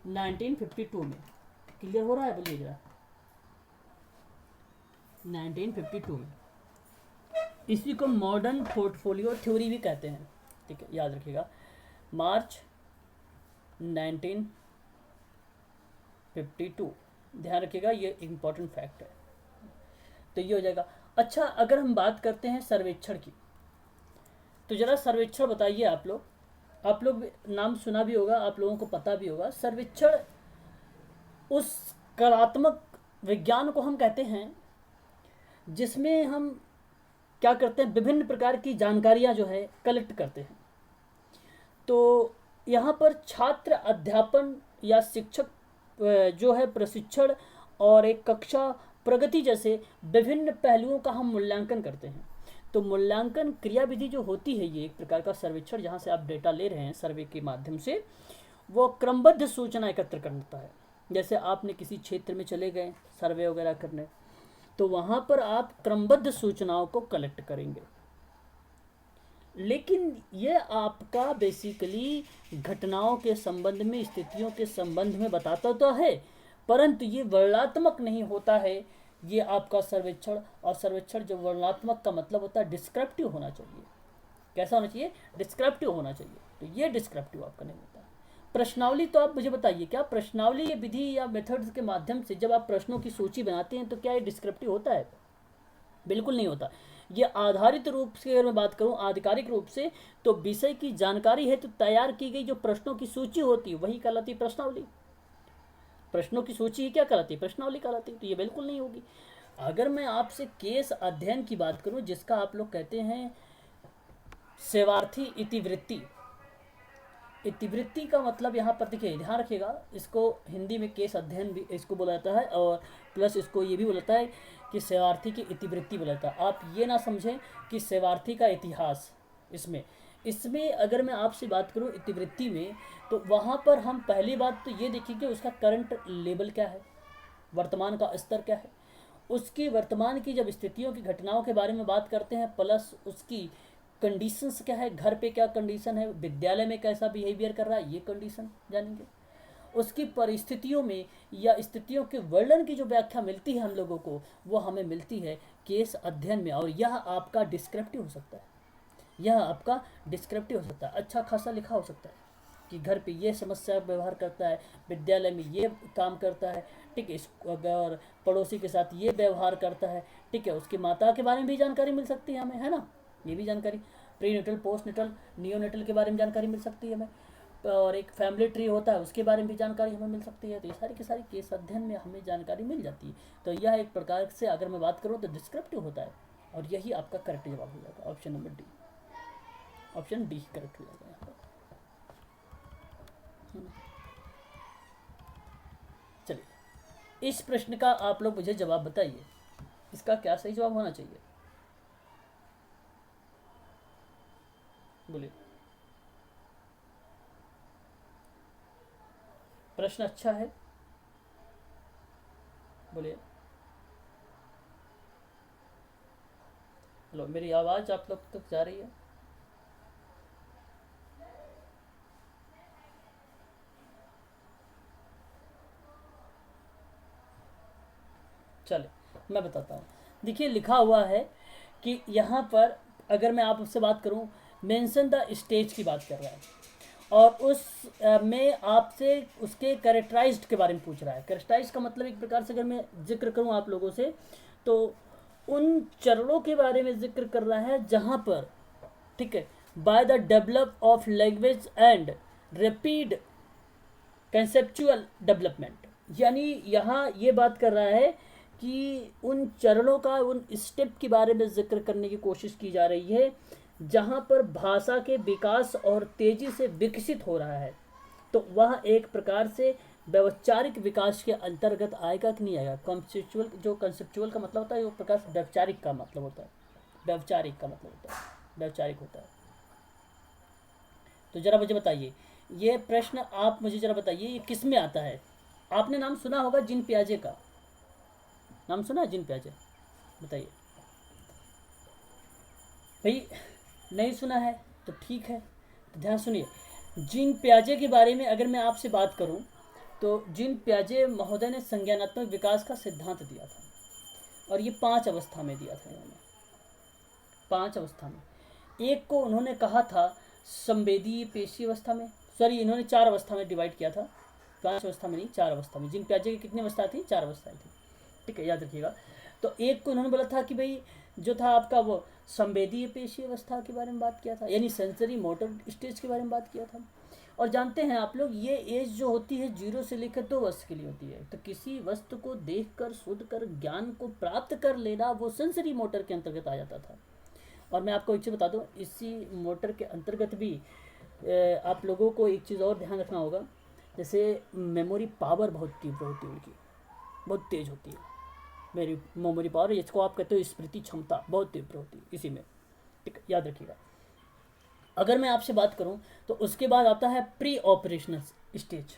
1952 में। क्लियर हो रहा है? बोलिए जरा। 1952 में। इसी को मॉडर्न पोर्टफोलियो थ्योरी भी कहते हैं, ठीक है, याद रखिएगा। मार्च 1952, ध्यान रखिएगा, ये इम्पोर्टेंट फैक्ट है। तो ये हो जाएगा। अच्छा, अगर हम बात करते हैं सर्वेक्षण की, तो जरा सर्वेक्षण बताइए। आप लोग नाम सुना भी होगा, आप लोगों को पता भी होगा। सर्वेक्षण उस कलात्मक विज्ञान को हम कहते हैं जिसमें हम क्या करते हैं, विभिन्न प्रकार की जानकारियां जो है कलेक्ट करते हैं। तो यहाँ पर छात्र अध्यापन या शिक्षक जो है प्रशिक्षण और एक कक्षा प्रगति जैसे विभिन्न पहलुओं का हम मूल्यांकन करते हैं। तो मूल्यांकन क्रियाविधि जो होती है, ये एक प्रकार का सर्वेक्षण जहाँ से आप डेटा ले रहे हैं सर्वे के माध्यम से, वो क्रमबद्ध सूचना एकत्र करता है। जैसे आपने किसी क्षेत्र में चले गए सर्वे वगैरह करने, तो वहाँ पर आप क्रमबद्ध सूचनाओं को कलेक्ट करेंगे। लेकिन ये आपका बेसिकली घटनाओं के संबंध में, स्थितियों के संबंध में बताता तो है, परंतु ये वर्णनात्मक नहीं होता है। ये आपका सर्वेक्षण, और सर्वेक्षण जो वर्णनात्मक का मतलब होता है डिस्क्रिप्टिव होना चाहिए। कैसा होना चाहिए? डिस्क्रिप्टिव होना चाहिए। तो ये डिस्क्रिप्टिव आपका नहीं होता। प्रश्नावली, तो आप मुझे बताइए, क्या प्रश्नावली ये विधि या मेथड्स के माध्यम से जब आप प्रश्नों की सूची बनाते हैं तो क्या ये डिस्क्रिप्टिव होता है? बिल्कुल नहीं होता। ये आधारित रूप से अगर मैं बात करूं, आधिकारिक रूप से, तो विषय की जानकारी है तो तैयार की गई जो प्रश्नों की सूची होती है वही कहलाती है प्रश्नावली। प्रश्नों की सूची ही क्या कहलाती है? प्रश्नावली कहलाती है। तो ये बिल्कुल नहीं होगी। अगर मैं आपसे केस अध्ययन की बात करूं, जिसका आप लोग कहते हैं सेवार्थी इतिवृत्ति। इतिवृत्ति का मतलब यहाँ पर देखिए, ध्यान रखिएगा, इसको हिंदी में केस अध्ययन भी इसको बोला जाता है, और प्लस इसको ये भी बोला जाता है कि सेवार्थी की इतिवृत्ति बोला जाता है। आप ये ना समझें कि सेवार्थी का इतिहास। इसमें अगर मैं आपसे बात करूँ इतिवृत्ति में, तो वहाँ पर हम पहली बात तो ये देखें कि उसका करंट लेवल क्या है, वर्तमान का स्तर क्या है, उसकी वर्तमान की जब स्थितियों की घटनाओं के बारे में बात करते हैं, प्लस उसकी कंडीशंस क्या है, घर पे क्या कंडीशन है, विद्यालय में कैसा बिहेवियर कर रहा है, ये कंडीशन जानेंगे। उसकी परिस्थितियों में या स्थितियों के वर्णन की जो व्याख्या मिलती है हम लोगों को, वो हमें मिलती है केस अध्ययन में, और यह आपका डिस्क्रिप्टिव हो सकता है। यह आपका डिस्क्रिप्टिव हो सकता है, अच्छा खासा लिखा हो सकता है कि घर पे ये समस्या व्यवहार करता है, विद्यालय में ये काम करता है, ठीक है, अगर पड़ोसी के साथ ये व्यवहार करता है, ठीक है, उसकी माता के बारे में भी जानकारी मिल सकती है हमें, है ना, ये भी जानकारी। प्रीनेटल, पोस्टनेटल, नियोनेटल के बारे में जानकारी मिल सकती है हमें, और एक फैमिली ट्री होता है उसके बारे में भी जानकारी हमें मिल सकती है। तो ये सारी की सारी केस अध्ययन में हमें जानकारी मिल जाती है। तो यह एक प्रकार से अगर मैं बात करूँ तो डिस्क्रिप्टिव होता है, और यही आपका करेक्ट जवाब हो जाएगा। Option number D, option D correct हो जाएगा यहाँ पर। चलिए, इस प्रश्न का आप लोग मुझे जवाब बताइए, इसका क्या सही जवाब होना चाहिए? बोलिए। प्रश्न अच्छा है, बोलिए। हेलो, मेरी आवाज़ आप लोग तक जा रही है? चले, मैं बताता हूँ। देखिए, लिखा हुआ है कि यहाँ पर अगर मैं आपसे बात करूँ, मेंशन द स्टेज की बात कर रहा है, और उस में आपसे उसके कैरेक्टराइज्ड के बारे में पूछ रहा है। कैरेक्टराइज का मतलब एक प्रकार से अगर मैं जिक्र करूँ आप लोगों से, तो उन चरणों के बारे में जिक्र कर रहा है जहाँ पर, ठीक है, by the develop of language and rapid conceptual development, यानी यहाँ ये बात कर रहा है कि उन चरणों का, उन स्टेप के बारे में जिक्र करने की कोशिश की जा रही है जहाँ पर भाषा के विकास और तेजी से विकसित हो रहा है। तो वह एक प्रकार से वैचारिक विकास के अंतर्गत आएगा कि नहीं आएगा। कॉन्सेप्चुअल, जो कंसेप्चुअल का मतलब होता है, वो प्रकार से वैचारिक का मतलब होता है, वैचारिक का मतलब होता है, वैचारिक होता है। तो जरा मुझे बताइए, ये प्रश्न आप मुझे जरा बताइए, ये किस में आता है। आपने नाम सुना होगा जीन पियाजे का, नाम सुना है जीन पियाजे? बताइए भाई, नहीं सुना है तो ठीक है, तो ध्यान सुनिए। जीन पियाजे के बारे में अगर मैं आपसे बात करूं, तो जीन पियाजे महोदय ने संज्ञानात्मक विकास का सिद्धांत दिया था, और ये 5 अवस्था में दिया था इन्होंने, 5 अवस्था में। एक को उन्होंने कहा था संवेदी पेशी अवस्था में, सॉरी इन्होंने 4 अवस्था में डिवाइड किया था, 5 अवस्था में नहीं, 4 अवस्था में। जीन पियाजे की कितनी अवस्था थी? 4 अवस्थाएं थी, ठीक है, याद रखिएगा। तो एक को उन्होंने बोला था कि भाई जो था आपका वो संवेदीय पेशी अवस्था के बारे में बात किया था, यानी सेंसरी मोटर स्टेज के बारे में बात किया था। और जानते हैं आप लोग, ये एज जो होती है 0 से लेकर 2 वर्ष के लिए होती है। तो किसी वस्तु को देखकर, सुध कर, ज्ञान को प्राप्त कर लेना, वो सेंसरी मोटर के अंतर्गत आ जाता था। और मैं आपको एक चीज़ बता दूं, इसी मोटर के अंतर्गत भी आप लोगों को एक चीज़ और ध्यान रखना होगा, जैसे मेमोरी पावर बहुत तीव्र होती है उनकी, बहुत तेज होती है मेरी मेमोरी पावर, जिसको आप कहते हो स्मृति क्षमता, बहुत तीव्र होती है इसी में, ठीक है, याद रखिएगा। अगर मैं आपसे बात करूं तो उसके बाद आता है प्री ऑपरेशनल स्टेज,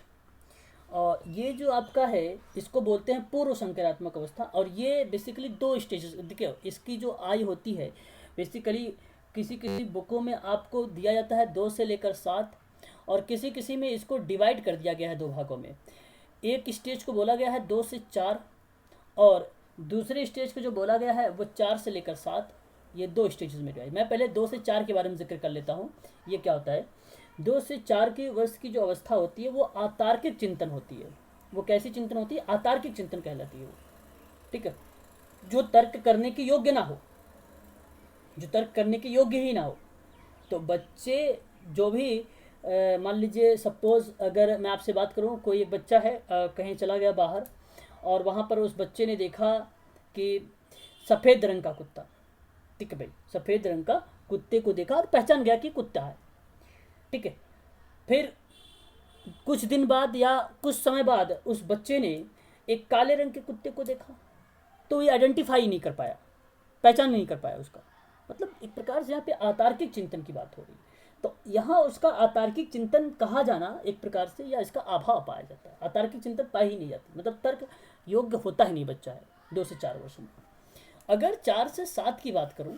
और ये जो आपका है इसको बोलते हैं पूर्व संक्रियात्मक अवस्था। और ये बेसिकली 2 स्टेजेस, देखिए इसकी जो आयु होती है बेसिकली किसी किसी बुकों में आपको दिया जाता है 2 से लेकर 7, और किसी किसी में इसको डिवाइड कर दिया गया है 2 भागों में। एक स्टेज को बोला गया है 2 से 4, और दूसरे स्टेज को जो बोला गया है वो 4 से लेकर 7। ये 2 स्टेजेस में डिवाइड। मैं पहले 2 से 4 के बारे में जिक्र कर लेता हूँ। ये क्या होता है, 2 से 4 के वर्ष की जो अवस्था होती है वो अतार्किक चिंतन होती है। वो कैसी चिंतन होती है? अतार्किक चिंतन कहलाती है वो, ठीक है, जो तर्क करने के योग्य ना हो, जो तर्क करने के योग्य ही ना हो। तो बच्चे जो भी मान लीजिए सपोज अगर मैं आपसे बात करूं, कोई एक बच्चा है कहीं चला गया बाहर, और वहाँ पर उस बच्चे ने देखा कि सफ़ेद रंग का कुत्ता, ठीक है भाई, सफ़ेद रंग का कुत्ते को देखा और पहचान गया कि कुत्ता है, ठीक है। फिर कुछ दिन बाद या कुछ समय बाद उस बच्चे ने एक काले रंग के कुत्ते को देखा, तो ये आइडेंटिफाई नहीं कर पाया, पहचान नहीं कर पाया उसका। मतलब एक प्रकार से यहाँ पे अतार्किक चिंतन की बात हो रही है। तो यहाँ उसका अतार्किक चिंतन कहा जाना एक प्रकार से, या इसका अभाव पाया जाता है। अतार्किक चिंतन पाई ही नहीं जाती, मतलब तर्क योग्य होता ही नहीं बच्चा है 2 से 4 वर्ष में। अगर 4 से 7 की बात करूं,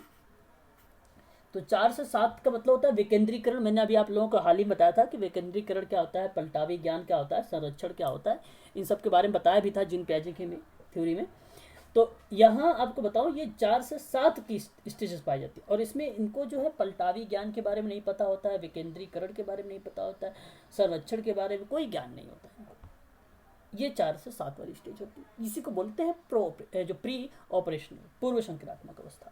तो 4 से 7 का मतलब होता है विकेंद्रीकरण। मैंने अभी आप लोगों को हाल ही बताया था कि विकेंद्रीकरण क्या होता है, पलटावी ज्ञान क्या होता है, संरक्षण क्या होता है, इन सब के बारे में बताया भी था जीन पियाजे की थ्योरी में। तो यहाँ आपको बताओ, ये 4 से 7 की स्टेजेस पाई जाती है, और इसमें इनको जो है पलटावी ज्ञान के बारे में नहीं पता होता है, विकेंद्रीकरण के बारे में नहीं पता होता है, संरक्षण के बारे में कोई ज्ञान नहीं होता है इनको। ये 4 से 7 वाली स्टेज होती है, इसी को बोलते हैं जो प्री ऑपरेशनल, पूर्व संक्रियात्मक अवस्था।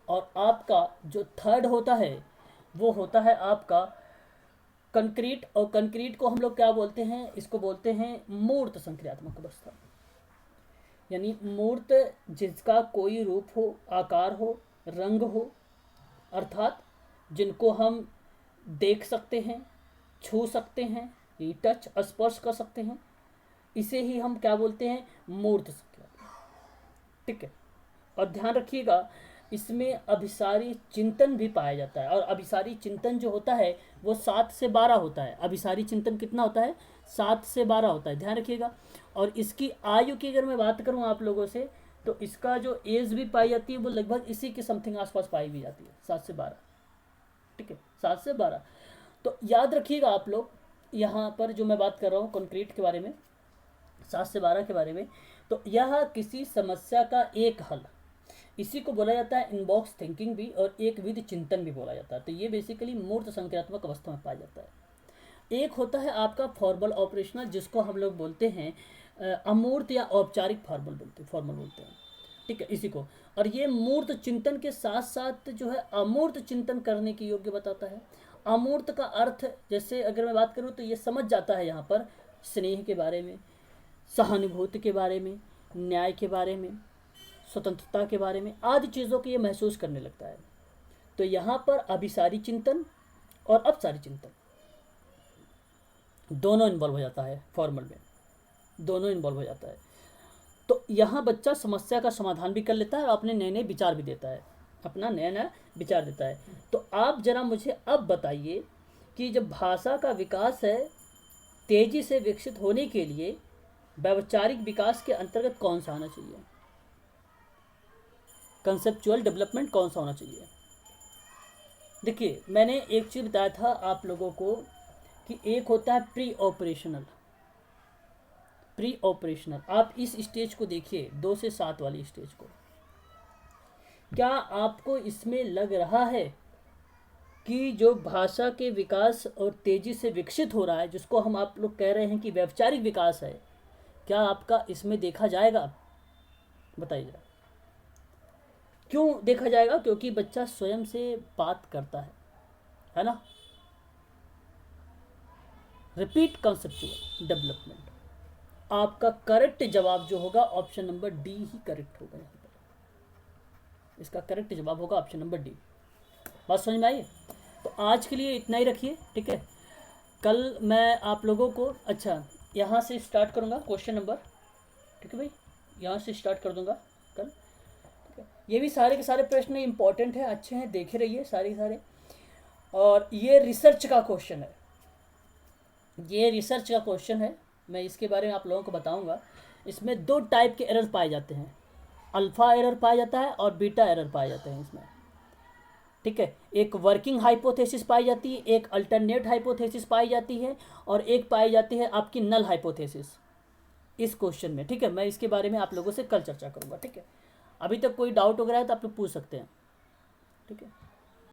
और आपका जो थर्ड होता है वो होता है आपका कंक्रीट, और कंक्रीट को हम लोग क्या बोलते हैं, इसको बोलते हैं मूर्त संक्रियात्मक अवस्था। यानी मूर्त जिसका कोई रूप हो, आकार हो, रंग हो, अर्थात जिनको हम देख सकते हैं, छू सकते हैं, टच स्पर्श कर सकते हैं, इसे ही हम क्या बोलते हैं, मूर्त संक्रियात्मक, ठीक है। और ध्यान रखिएगा, इसमें अभिसारी चिंतन भी पाया जाता है, और अभिसारी चिंतन जो होता है वो 7 से 12 होता है। अभिसारी चिंतन कितना होता है? 7 से 12 होता है, ध्यान रखिएगा। और इसकी आयु की अगर मैं बात करूं आप लोगों से, तो इसका जो एज भी पाई जाती है वो लगभग इसी के समथिंग आसपास पाई भी जाती है, 7 से 12, ठीक है, 7 से 12। तो याद रखिएगा आप लोग, यहाँ पर जो मैं बात कर रहा हूँ कंक्रीट के बारे में, 7 से 12 के बारे में, तो यह किसी समस्या का एक हल, इसी को बोला जाता है इनबॉक्स थिंकिंग भी, और एक विधि चिंतन भी बोला जाता है। तो ये बेसिकली मूर्त संक्रियात्मक अवस्था में पाया जाता है। एक होता है आपका फॉर्मल ऑपरेशनल, जिसको हम लोग बोलते हैं अमूर्त या औपचारिक फॉर्मल बोलते हैं, ठीक है, इसी को। और ये मूर्त चिंतन के साथ साथ जो है अमूर्त चिंतन करने की योग्य बताता है। अमूर्त का अर्थ जैसे अगर मैं बात करूँ तो ये समझ जाता है यहाँ पर स्नेह के बारे में, सहानुभूति के बारे में, न्याय के बारे में, स्वतंत्रता के बारे में आदि चीज़ों को ये महसूस करने लगता है। तो यहाँ पर अभिसारी चिंतन और अपसारी चिंतन दोनों इन्वॉल्व हो जाता है, फॉर्मल में दोनों इन्वॉल्व हो जाता है। तो यहाँ बच्चा समस्या का समाधान भी कर लेता है और अपने नए नए विचार भी देता है, अपना नया नया विचार देता है। तो आप जरा मुझे अब बताइए कि जब भाषा का विकास है तेजी से विकसित होने के लिए वैचारिक विकास के अंतर्गत कौन सा आना चाहिए, कंसेप्चुअल डेवलपमेंट कौन सा होना चाहिए। देखिए मैंने एक चीज़ बताया था आप लोगों को कि एक होता है प्री ऑपरेशनल। आप इस स्टेज को देखिए 2 से 7 वाली स्टेज को। क्या आपको इसमें लग रहा है कि जो भाषा के विकास और तेजी से विकसित हो रहा है, जिसको हम आप लोग कह रहे हैं कि वैचारिक विकास है, क्या आपका इसमें देखा जाएगा? बताइए जरा। क्यों देखा जाएगा? क्योंकि बच्चा स्वयं से बात करता है ना। Repeat conceptual development. आपका करेक्ट जवाब जो होगा ऑप्शन नंबर डी ही करेक्ट होगा। यहाँ पर इसका करेक्ट जवाब होगा ऑप्शन नंबर डी। बात समझ में आई? तो आज के लिए इतना ही रखिए, ठीक है। कल मैं आप लोगों को अच्छा यहाँ से स्टार्ट करूँगा क्वेश्चन नंबर, ठीक है भाई, यहाँ से स्टार्ट कर दूँगा कल, ठीक है। ये भी सारे के सारे प्रश्न इंपॉर्टेंट हैं, अच्छे हैं, देखे रहिए सारे। और ये रिसर्च का क्वेश्चन है, ये रिसर्च का क्वेश्चन है, मैं इसके बारे में आप लोगों को बताऊंगा। इसमें 2 टाइप के एरर पाए जाते हैं, अल्फ़ा एरर पाया जाता है और बीटा एरर पाए जाते हैं इसमें, ठीक है। एक वर्किंग हाइपोथेसिस पाई जाती है, एक अल्टरनेट हाइपोथेसिस पाई जाती है और एक पाई जाती है आपकी नल हाइपोथेसिस इस क्वेश्चन में, ठीक है। मैं इसके बारे में आप लोगों से कल चर्चा करूँगा, ठीक है। अभी तक कोई डाउट वगैरह है तो आप लोग पूछ सकते हैं, ठीक है।